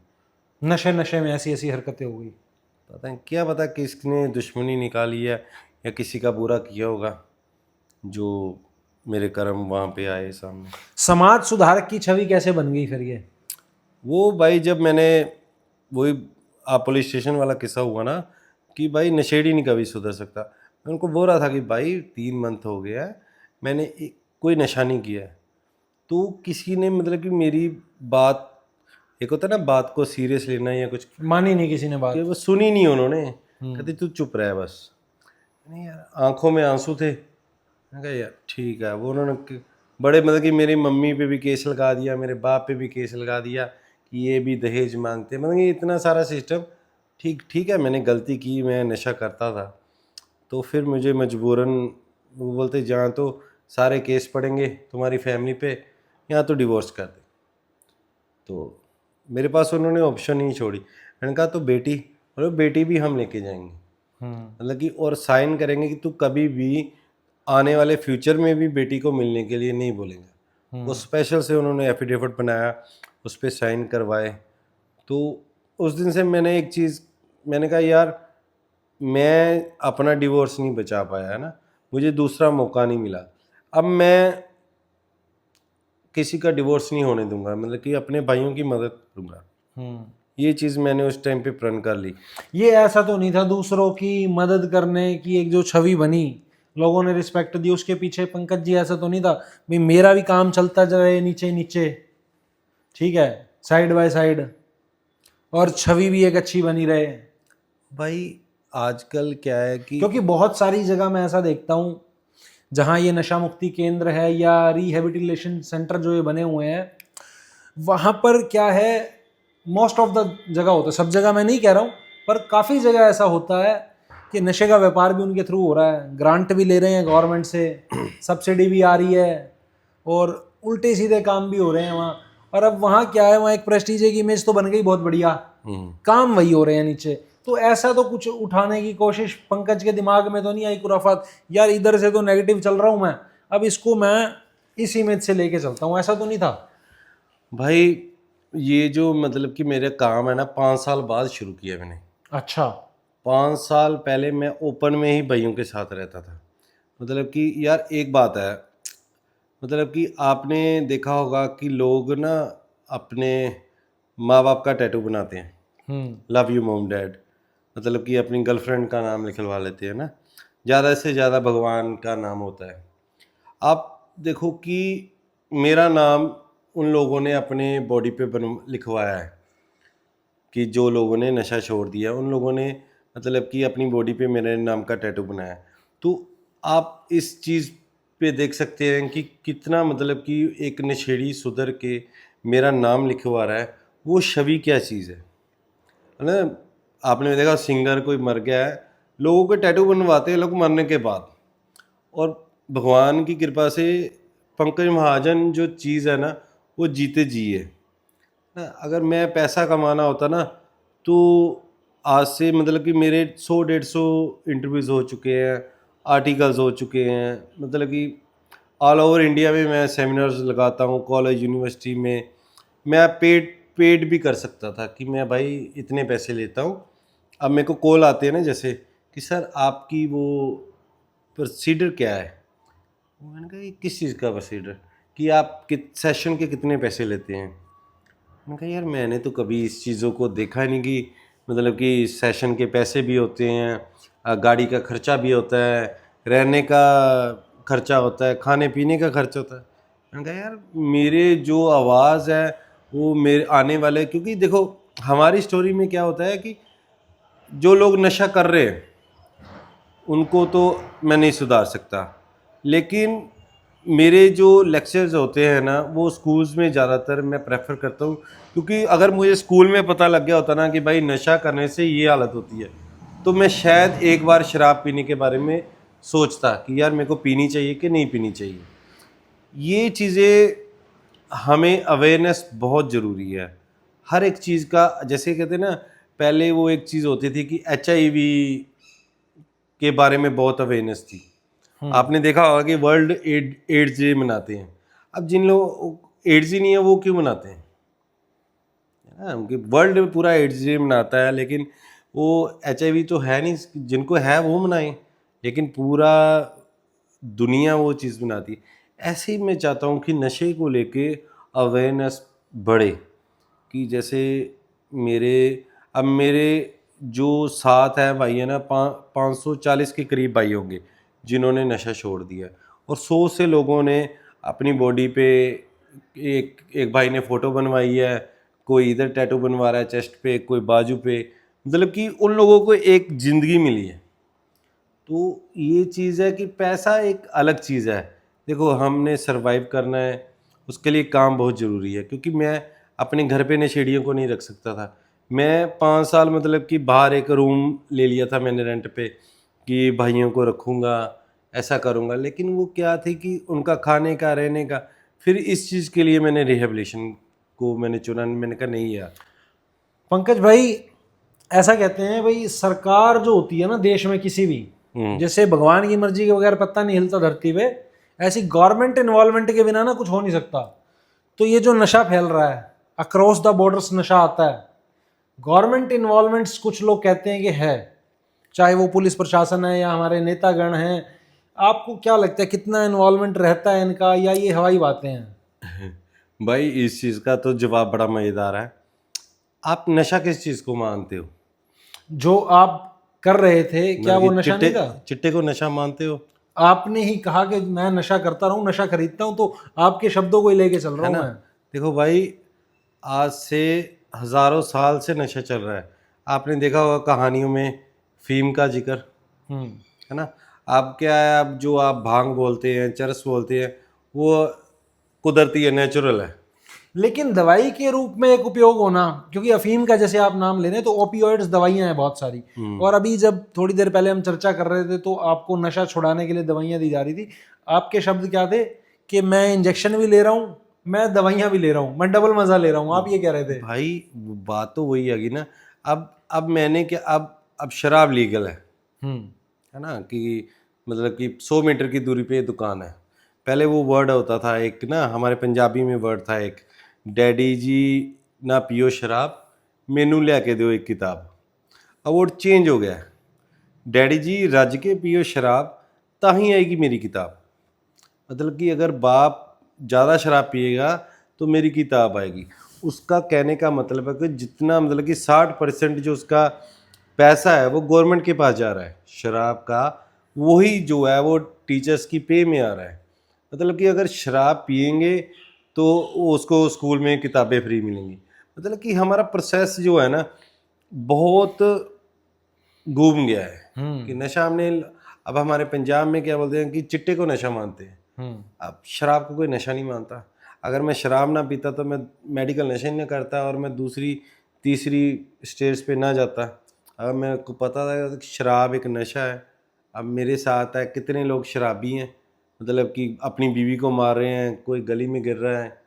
Speaker 1: नशे नशे में ऐसी ऐसी हरकतें हो गई।
Speaker 2: पता नहीं क्या, पता किसने दुश्मनी निकाली है या किसी का बुरा किया होगा जो मेरे कर्म वहाँ पे आए सामने।
Speaker 1: समाज सुधारक की छवि कैसे बन गई फिर ये?
Speaker 2: वो भाई जब मैंने वही आप पुलिस स्टेशन वाला किस्सा हुआ ना कि भाई नशेड़ी नहीं कभी सुधर सकता, मैं उनको बोल रहा था कि भाई 3 मंथ हो गया है मैंने कोई नशा नहीं किया है। तो किसी ने मतलब कि मेरी बात, एक होता है ना बात को सीरियस लेना या कुछ,
Speaker 1: मानी नहीं किसी ने बात?
Speaker 2: कि वो सुनी नहीं उन्होंने, कहते तू चुप रह बस। नहीं यार, आंखों में आंसू थे। मैंने कहा यार ठीक है। वो उन्होंने बड़े मतलब कि मेरी मम्मी पे भी केस लगा दिया, मेरे बाप पे भी केस लगा दिया कि ये भी दहेज मांगते, मतलब कि इतना सारा सिस्टम। ठीक है, मैंने गलती की, मैं नशा करता था। तो फिर मुझे मजबूरन वो बोलते जहाँ तो सारे केस पड़ेंगे तुम्हारी फैमिली पे, यहाँ तो डिवोर्स कर दे। तो मेरे पास उन्होंने ऑप्शन नहीं छोड़ी। मैंने कहा तो बेटी, और बेटी भी हम लेके जाएंगे, मतलब कि और साइन करेंगे कि तू कभी भी आने वाले फ्यूचर में भी बेटी को मिलने के लिए नहीं बोलेंगे। वो स्पेशल से उन्होंने एफिडेविट बनाया, उस पर साइन करवाए। तो उस दिन से मैंने एक चीज़, मैंने कहा यार मैं अपना डिवोर्स नहीं बचा पाया है ना, मुझे दूसरा मौका नहीं मिला, अब मैं किसी का डिवोर्स नहीं होने दूंगा, मतलब कि अपने भाइयों की मदद करूंगा। ये चीज़ मैंने उस टाइम पे प्रण कर ली।
Speaker 1: ये ऐसा तो नहीं था दूसरों की मदद करने की एक जो छवि बनी, लोगों ने रिस्पेक्ट दी, उसके पीछे पंकज जी ऐसा तो नहीं था भाई मेरा भी काम चलता जाए नीचे नीचे, ठीक है, साइड बाय साइड, और छवि भी एक अच्छी बनी रहे?
Speaker 2: भाई आजकल क्या है कि
Speaker 1: क्योंकि बहुत सारी जगह मैं ऐसा देखता हूँ जहाँ ये नशा मुक्ति केंद्र है या रिहेबिलिटेशन सेंटर जो ये बने हुए हैं, वहाँ पर क्या है, मोस्ट ऑफ द जगह होता है, सब जगह मैं नहीं कह रहा हूँ, पर काफ़ी जगह ऐसा होता है कि नशे का व्यापार भी उनके थ्रू हो रहा है, ग्रांट भी ले रहे हैं गवर्नमेंट से, सब्सिडी भी आ रही है, और उल्टे सीधे काम भी हो रहे हैं वहाँ। और अब वहाँ क्या है, वहाँ एक प्रेस्टीज की इमेज तो बन गई बहुत बढ़िया, काम वही हो रहे हैं नीचे। तो ऐसा तो कुछ उठाने की कोशिश पंकज के दिमाग में तो नहीं आई खुराफात, यार इधर से तो नेगेटिव चल रहा हूँ मैं, अब इसको मैं इस इमेज से लेके चलता हूँ, ऐसा तो नहीं था?
Speaker 2: भाई ये जो मतलब कि मेरा काम है ना, 5 साल बाद शुरू किया मैंने।
Speaker 1: अच्छा।
Speaker 2: 5 साल पहले मैं ओपन में ही भाइयों के साथ रहता था। मतलब कि यार एक बात है, मतलब कि आपने देखा होगा कि लोग ना अपने माँ बाप का टैटू बनाते हैं, लव यू मॉम डैड, मतलब कि अपनी गर्लफ्रेंड का नाम लिखवा लेते हैं ना, ज़्यादा से ज़्यादा भगवान का नाम होता है। आप देखो कि मेरा नाम उन लोगों ने अपने बॉडी पे लिखवाया है, कि जो लोगों ने नशा छोड़ दिया उन लोगों ने मतलब कि अपनी बॉडी पे मेरे नाम का टैटू बनाया। तो आप इस चीज़ पे देख सकते हैं कि कितना मतलब कि एक नशेड़ी सुधर के मेरा नाम लिखवा रहा है, वो छवि क्या चीज़ है ना। आपने देखा सिंगर कोई मर गया है, लोगों के टैटू बनवाते हैं लोग मरने के बाद, और भगवान की कृपा से पंकज महाजन जो चीज़ है ना वो जीते जी है ना। अगर मैं पैसा कमाना होता ना तो आज से मतलब कि मेरे 100-150 इंटरव्यूज़ हो चुके हैं, आर्टिकल्स हो चुके हैं, मतलब कि ऑल ओवर इंडिया में मैं सेमिनार्स लगाता हूँ, कॉलेज यूनिवर्सिटी में। मैं पेड भी कर सकता था कि मैं भाई इतने पैसे लेता हूँ। अब मेरे को कॉल आते हैं ना जैसे कि सर आपकी वो प्रोसीडर क्या है। मैंने कहा ये किस चीज़ का प्रोसीडर, कि आप सेशन के कितने पैसे लेते हैं। मैंने कहा यार मैंने तो कभी इस चीज़ों को देखा नहीं कि मतलब कि सेशन के पैसे भी होते हैं, गाड़ी का खर्चा भी होता है, रहने का खर्चा होता है, खाने पीने का खर्चा होता है। मैंने कहा यार मेरे जो आवाज़ है वो मेरे आने वाले, क्योंकि देखो हमारी स्टोरी में क्या होता है कि जो लोग नशा कर रहे हैं उनको तो मैं नहीं सुधार सकता, लेकिन मेरे जो लेक्चर्स होते हैं ना वो स्कूल्स में ज़्यादातर मैं प्रेफर करता हूँ, क्योंकि अगर मुझे स्कूल में पता लग गया होता ना कि भाई नशा करने से ये हालत होती है, तो मैं शायद एक बार शराब पीने के बारे में सोचता कि यार मेरे को पीनी चाहिए कि नहीं पीनी चाहिए। ये चीज़ें हमें अवेयरनेस बहुत ज़रूरी है हर एक चीज़ का। जैसे कहते हैं ना, पहले वो एक चीज़ होती थी कि HIV के बारे में बहुत अवेयरनेस थी। आपने देखा होगा कि वर्ल्ड एड्स डे मनाते हैं। अब जिन लोग एड्स ही नहीं है वो क्यों मनाते हैं? वर्ल्ड पूरा एड्स डे मनाता है, लेकिन वो HIV तो है नहीं, जिनको है वो मनाएं, लेकिन पूरा दुनिया वो चीज़ मनाती है। ऐसे ही मैं चाहता हूँ कि नशे को लेके अवेयरनेस बढ़े, कि जैसे मेरे जो साथ है भाई है ना, 540 के करीब भाई होंगे जिन्होंने नशा छोड़ दिया, और 100 से लोगों ने अपनी बॉडी पे एक भाई ने फ़ोटो बनवाई है, कोई इधर टैटू बनवा रहा है चेस्ट पे, कोई बाजू पे, मतलब कि उन लोगों को एक ज़िंदगी मिली है। तो ये चीज़ है कि पैसा एक अलग चीज़ है। देखो, हमने सरवाइव करना है, उसके लिए काम बहुत ज़रूरी है, क्योंकि मैं अपने घर पे नशेड़ियों को नहीं रख सकता था। मैं 5 साल मतलब कि बाहर एक रूम ले लिया था मैंने रेंट पे, कि भाइयों को रखूँगा, ऐसा करूँगा, लेकिन वो क्या थी कि उनका खाने का, रहने का, फिर इस चीज़ के लिए मैंने रिहैबिलिटेशन को मैंने चुना। मैंने कहा नहीं यार।
Speaker 1: पंकज भाई, ऐसा कहते हैं भाई, सरकार जो होती है ना देश में किसी भी, जैसे भगवान की मर्जी के बगैर पत्ता नहीं हिलता धरती पे, ऐसी गवर्नमेंट इन्वॉल्वमेंट के बिना ना कुछ हो नहीं सकता। तो ये जो नशा फैल रहा है, अक्रॉस द बॉर्डर्स नशा आता है, गवर्नमेंट इन्वॉल्वमेंट्स कुछ लोग कहते हैं कि है, चाहे वो पुलिस प्रशासन है या हमारे नेतागण हैं। आपको क्या लगता है कितना इन्वॉल्वमेंट रहता है इनका, या ये हवाई बातें हैं?
Speaker 2: भाई, इस चीज़ का तो जवाब बड़ा मज़ेदार है। आप नशा किस चीज़ को मानते हो?
Speaker 1: जो आप कर रहे थे, क्या
Speaker 2: मतलब
Speaker 1: वो
Speaker 2: कि
Speaker 1: नशा नहीं था?
Speaker 2: चिट्टे को नशा मानते हो?
Speaker 1: आपने ही कहा कि मैं नशा करता रहूं, नशा खरीदता हूं, तो आपके शब्दों को ही लेके चल रहा
Speaker 2: है
Speaker 1: हूं
Speaker 2: ना?
Speaker 1: मैं।
Speaker 2: देखो भाई, आज से हज़ारों साल से नशा चल रहा है। आपने देखा होगा कहानियों में फ़ीम का जिक्र,
Speaker 1: हम्म।
Speaker 2: है ना? अब क्या है, अब जो आप भांग बोलते हैं, चरस बोलते हैं, वो कुदरती है, नेचुरल है।
Speaker 1: लेकिन दवाई के रूप में एक उपयोग होना, क्योंकि अफीम का जैसे आप नाम ले रहे हैं, तो ओपियोइड्स दवाइयां हैं बहुत सारी। और अभी जब थोड़ी देर पहले हम चर्चा कर रहे थे, तो आपको नशा छुड़ाने के लिए दवाइयां दी जा रही थी। आपके शब्द क्या थे कि मैं इंजेक्शन भी ले रहा हूं, मैं दवाइयां भी ले रहा हूं, मैं डबल मजा ले रहा हूं, आप ये कह रहे थे?
Speaker 2: भाई, बात तो वही आएगी ना। अब मैंने क्या, अब शराब लीगल
Speaker 1: हम्म।
Speaker 2: है ना, कि मतलब कि 100 मीटर की दूरी पे दुकान है। पहले वो वर्ड होता था एक ना, हमारे पंजाबी में वर्ड था एक, डैडी जी ना पियो शराब, मेनू लिया दो एक किताब। अब वो चेंज हो गया है, डैडी जी रज के पियो शराब, ताही आएगी मेरी किताब। मतलब कि अगर बाप ज़्यादा शराब पिएगा तो मेरी किताब आएगी। उसका कहने का मतलब है कि जितना मतलब कि 60% जो उसका पैसा है वो गवर्नमेंट के पास जा रहा है शराब का, वही जो है वो टीचर्स की पे में आ रहा है। मतलब कि अगर शराब पिएंगे तो उसको स्कूल में किताबें फ्री मिलेंगी। मतलब कि हमारा प्रोसेस जो है ना, बहुत घूम गया है कि नशा हमने, अब हमारे पंजाब में क्या बोलते हैं कि चिट्टे को नशा मानते हैं। अब शराब को कोई नशा नहीं मानता। अगर मैं शराब ना पीता तो मैं मेडिकल नशा ही ना करता, और मैं दूसरी तीसरी स्टेज पे ना जाता। अगर मेरे को पता था कि शराब एक नशा है। अब मेरे साथ है कितने लोग शराबी हैं, मतलब कि अपनी बीवी को मार रहे हैं, कोई गली में गिर रहा है,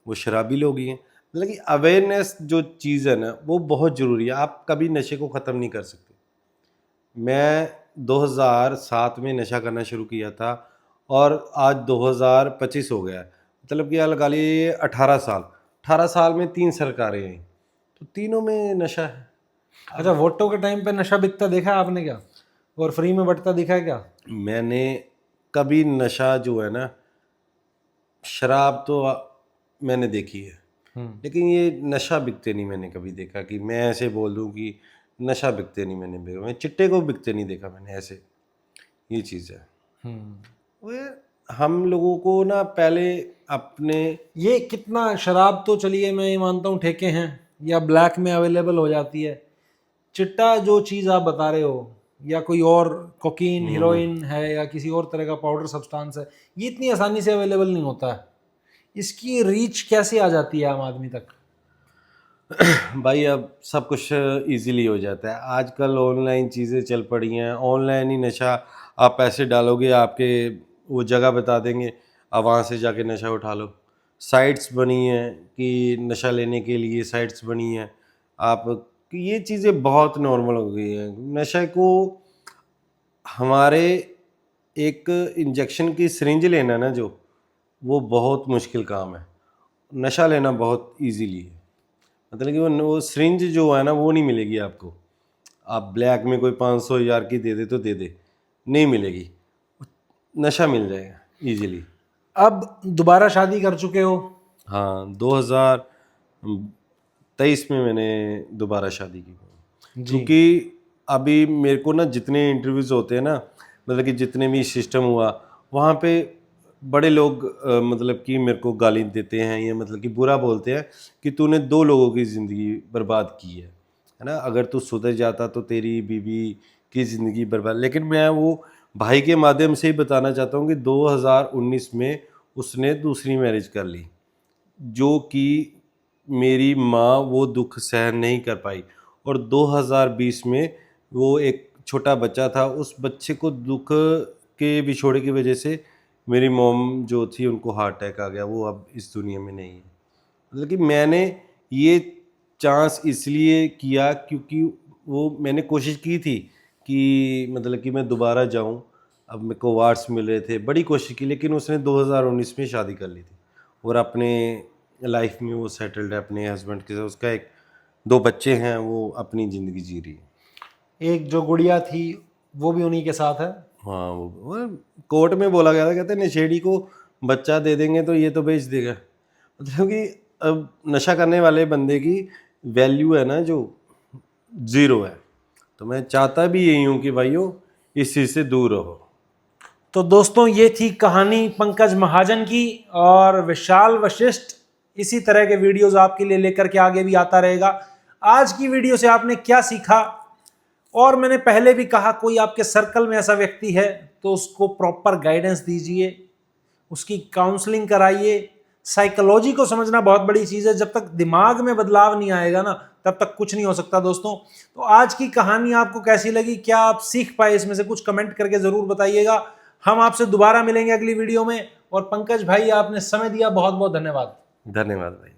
Speaker 2: वो शराबी लोग ही हैं। मतलब कि अवेयरनेस जो चीज़ है ना, वो बहुत ज़रूरी है। आप कभी नशे को ख़त्म नहीं कर सकते। मैं 2007 में नशा करना शुरू किया था, और आज 2025 हो गया है। मतलब कि लगा लीजिए 18 साल में 3 सरकारें आई, तो तीनों में नशा है।
Speaker 1: अच्छा, वोटों के टाइम पे नशा बिकता देखा है आपने क्या, और फ्री में बंटता दिखा है क्या?
Speaker 2: मैंने कभी नशा जो है ना, शराब तो मैंने देखी है, लेकिन ये नशा बिकते नहीं मैंने कभी देखा, कि मैं ऐसे बोल दूं कि नशा बिकते नहीं मैंने देखा। मैं चिट्टे को बिकते नहीं देखा मैंने ऐसे। ये चीज़ है। वे हम लोगों को ना पहले अपने,
Speaker 1: ये कितना, शराब तो चलिए मैं ये मानता हूँ ठेके हैं या ब्लैक में अवेलेबल हो जाती है। चिट्टा जो चीज़ आप बता रहे हो, या कोई और कोकीन हीरोइन है या किसी और तरह का पाउडर सब्सटेंस है, ये इतनी आसानी से अवेलेबल नहीं होता है। इसकी रीच कैसे आ जाती है आम आदमी तक?
Speaker 2: भाई अब सब कुछ इजीली हो जाता है आजकल। ऑनलाइन चीज़ें चल पड़ी हैं, ऑनलाइन ही नशा। आप पैसे डालोगे, आपके वो जगह बता देंगे, आप वहाँ से जाके नशा उठा लो। साइट्स बनी हैं कि नशा लेने के लिए साइट्स बनी हैं। आप, ये चीज़ें बहुत नॉर्मल हो गई हैं। नशे को हमारे एक इंजेक्शन की सिरिंज लेना ना जो, वो बहुत मुश्किल काम है। नशा लेना बहुत इजीली है। मतलब कि वो सिरिंज जो है ना वो नहीं मिलेगी आपको। आप ब्लैक में कोई 500,000 की दे दे तो दे दे, नहीं मिलेगी। नशा मिल जाएगा इजीली।
Speaker 1: अब दोबारा शादी कर चुके हो?
Speaker 2: हाँ, 2023 में मैंने दोबारा शादी की।
Speaker 1: जी।
Speaker 2: क्योंकि अभी मेरे को ना जितने इंटरव्यूज़ होते हैं ना, मतलब कि जितने भी सिस्टम हुआ वहाँ पे बड़े लोग मतलब कि मेरे को गाली देते हैं, या मतलब कि बुरा बोलते हैं कि तूने 2 लोगों की ज़िंदगी बर्बाद की है ना। अगर तू सुधर जाता तो तेरी बीवी की ज़िंदगी बर्बाद। लेकिन मैं वो भाई के माध्यम से ही बताना चाहता हूँ कि 2019 में उसने दूसरी मैरिज कर ली, जो कि मेरी माँ वो दुख सहन नहीं कर पाई। और 2020 में वो एक छोटा बच्चा था, उस बच्चे को दुख के विछोड़े की वजह से मेरी मॉम जो थी उनको हार्ट अटैक आ गया। वो अब इस दुनिया में नहीं है। मतलब कि मैंने ये चांस इसलिए किया क्योंकि वो मैंने कोशिश की थी कि मतलब कि मैं दोबारा जाऊं। अब मेरे को अवार्ड्स मिल रहे थे, बड़ी कोशिश की, लेकिन उसने 2019 में शादी कर ली थी और अपने लाइफ में वो सेटल्ड है अपने हस्बैंड के साथ। उसका एक 2 बच्चे हैं, वो अपनी ज़िंदगी जी रही है।
Speaker 1: एक जो गुड़िया थी वो भी उन्हीं के साथ है?
Speaker 2: हाँ, वो कोर्ट में बोला गया था, कहते हैं नशेड़ी को बच्चा दे देंगे तो ये तो बेच देगा। मतलब कि अब नशा करने वाले बंदे की वैल्यू है ना जो, ज़ीरो है। तो मैं चाहता भी यही हूँ कि भाइयों इस चीज़ से दूर रहो।
Speaker 1: तो दोस्तों ये थी कहानी पंकज महाजन की, और विशाल वशिष्ठ इसी तरह के वीडियोस आपके लिए लेकर के आगे भी आता रहेगा। आज की वीडियो से आपने क्या सीखा? और मैंने पहले भी कहा, कोई आपके सर्कल में ऐसा व्यक्ति है तो उसको प्रॉपर गाइडेंस दीजिए, उसकी काउंसलिंग कराइए। साइकोलॉजी को समझना बहुत बड़ी चीज़ है। जब तक दिमाग में बदलाव नहीं आएगा ना, तब तक कुछ नहीं हो सकता दोस्तों। तो आज की कहानी आपको कैसी लगी? क्या आप सीख पाए इसमें से कुछ? कमेंट करके ज़रूर बताइएगा। हम आपसे दोबारा मिलेंगे अगली वीडियो में। और पंकज भाई, आपने समय दिया, बहुत बहुत धन्यवाद।
Speaker 2: धन्यवाद भाई।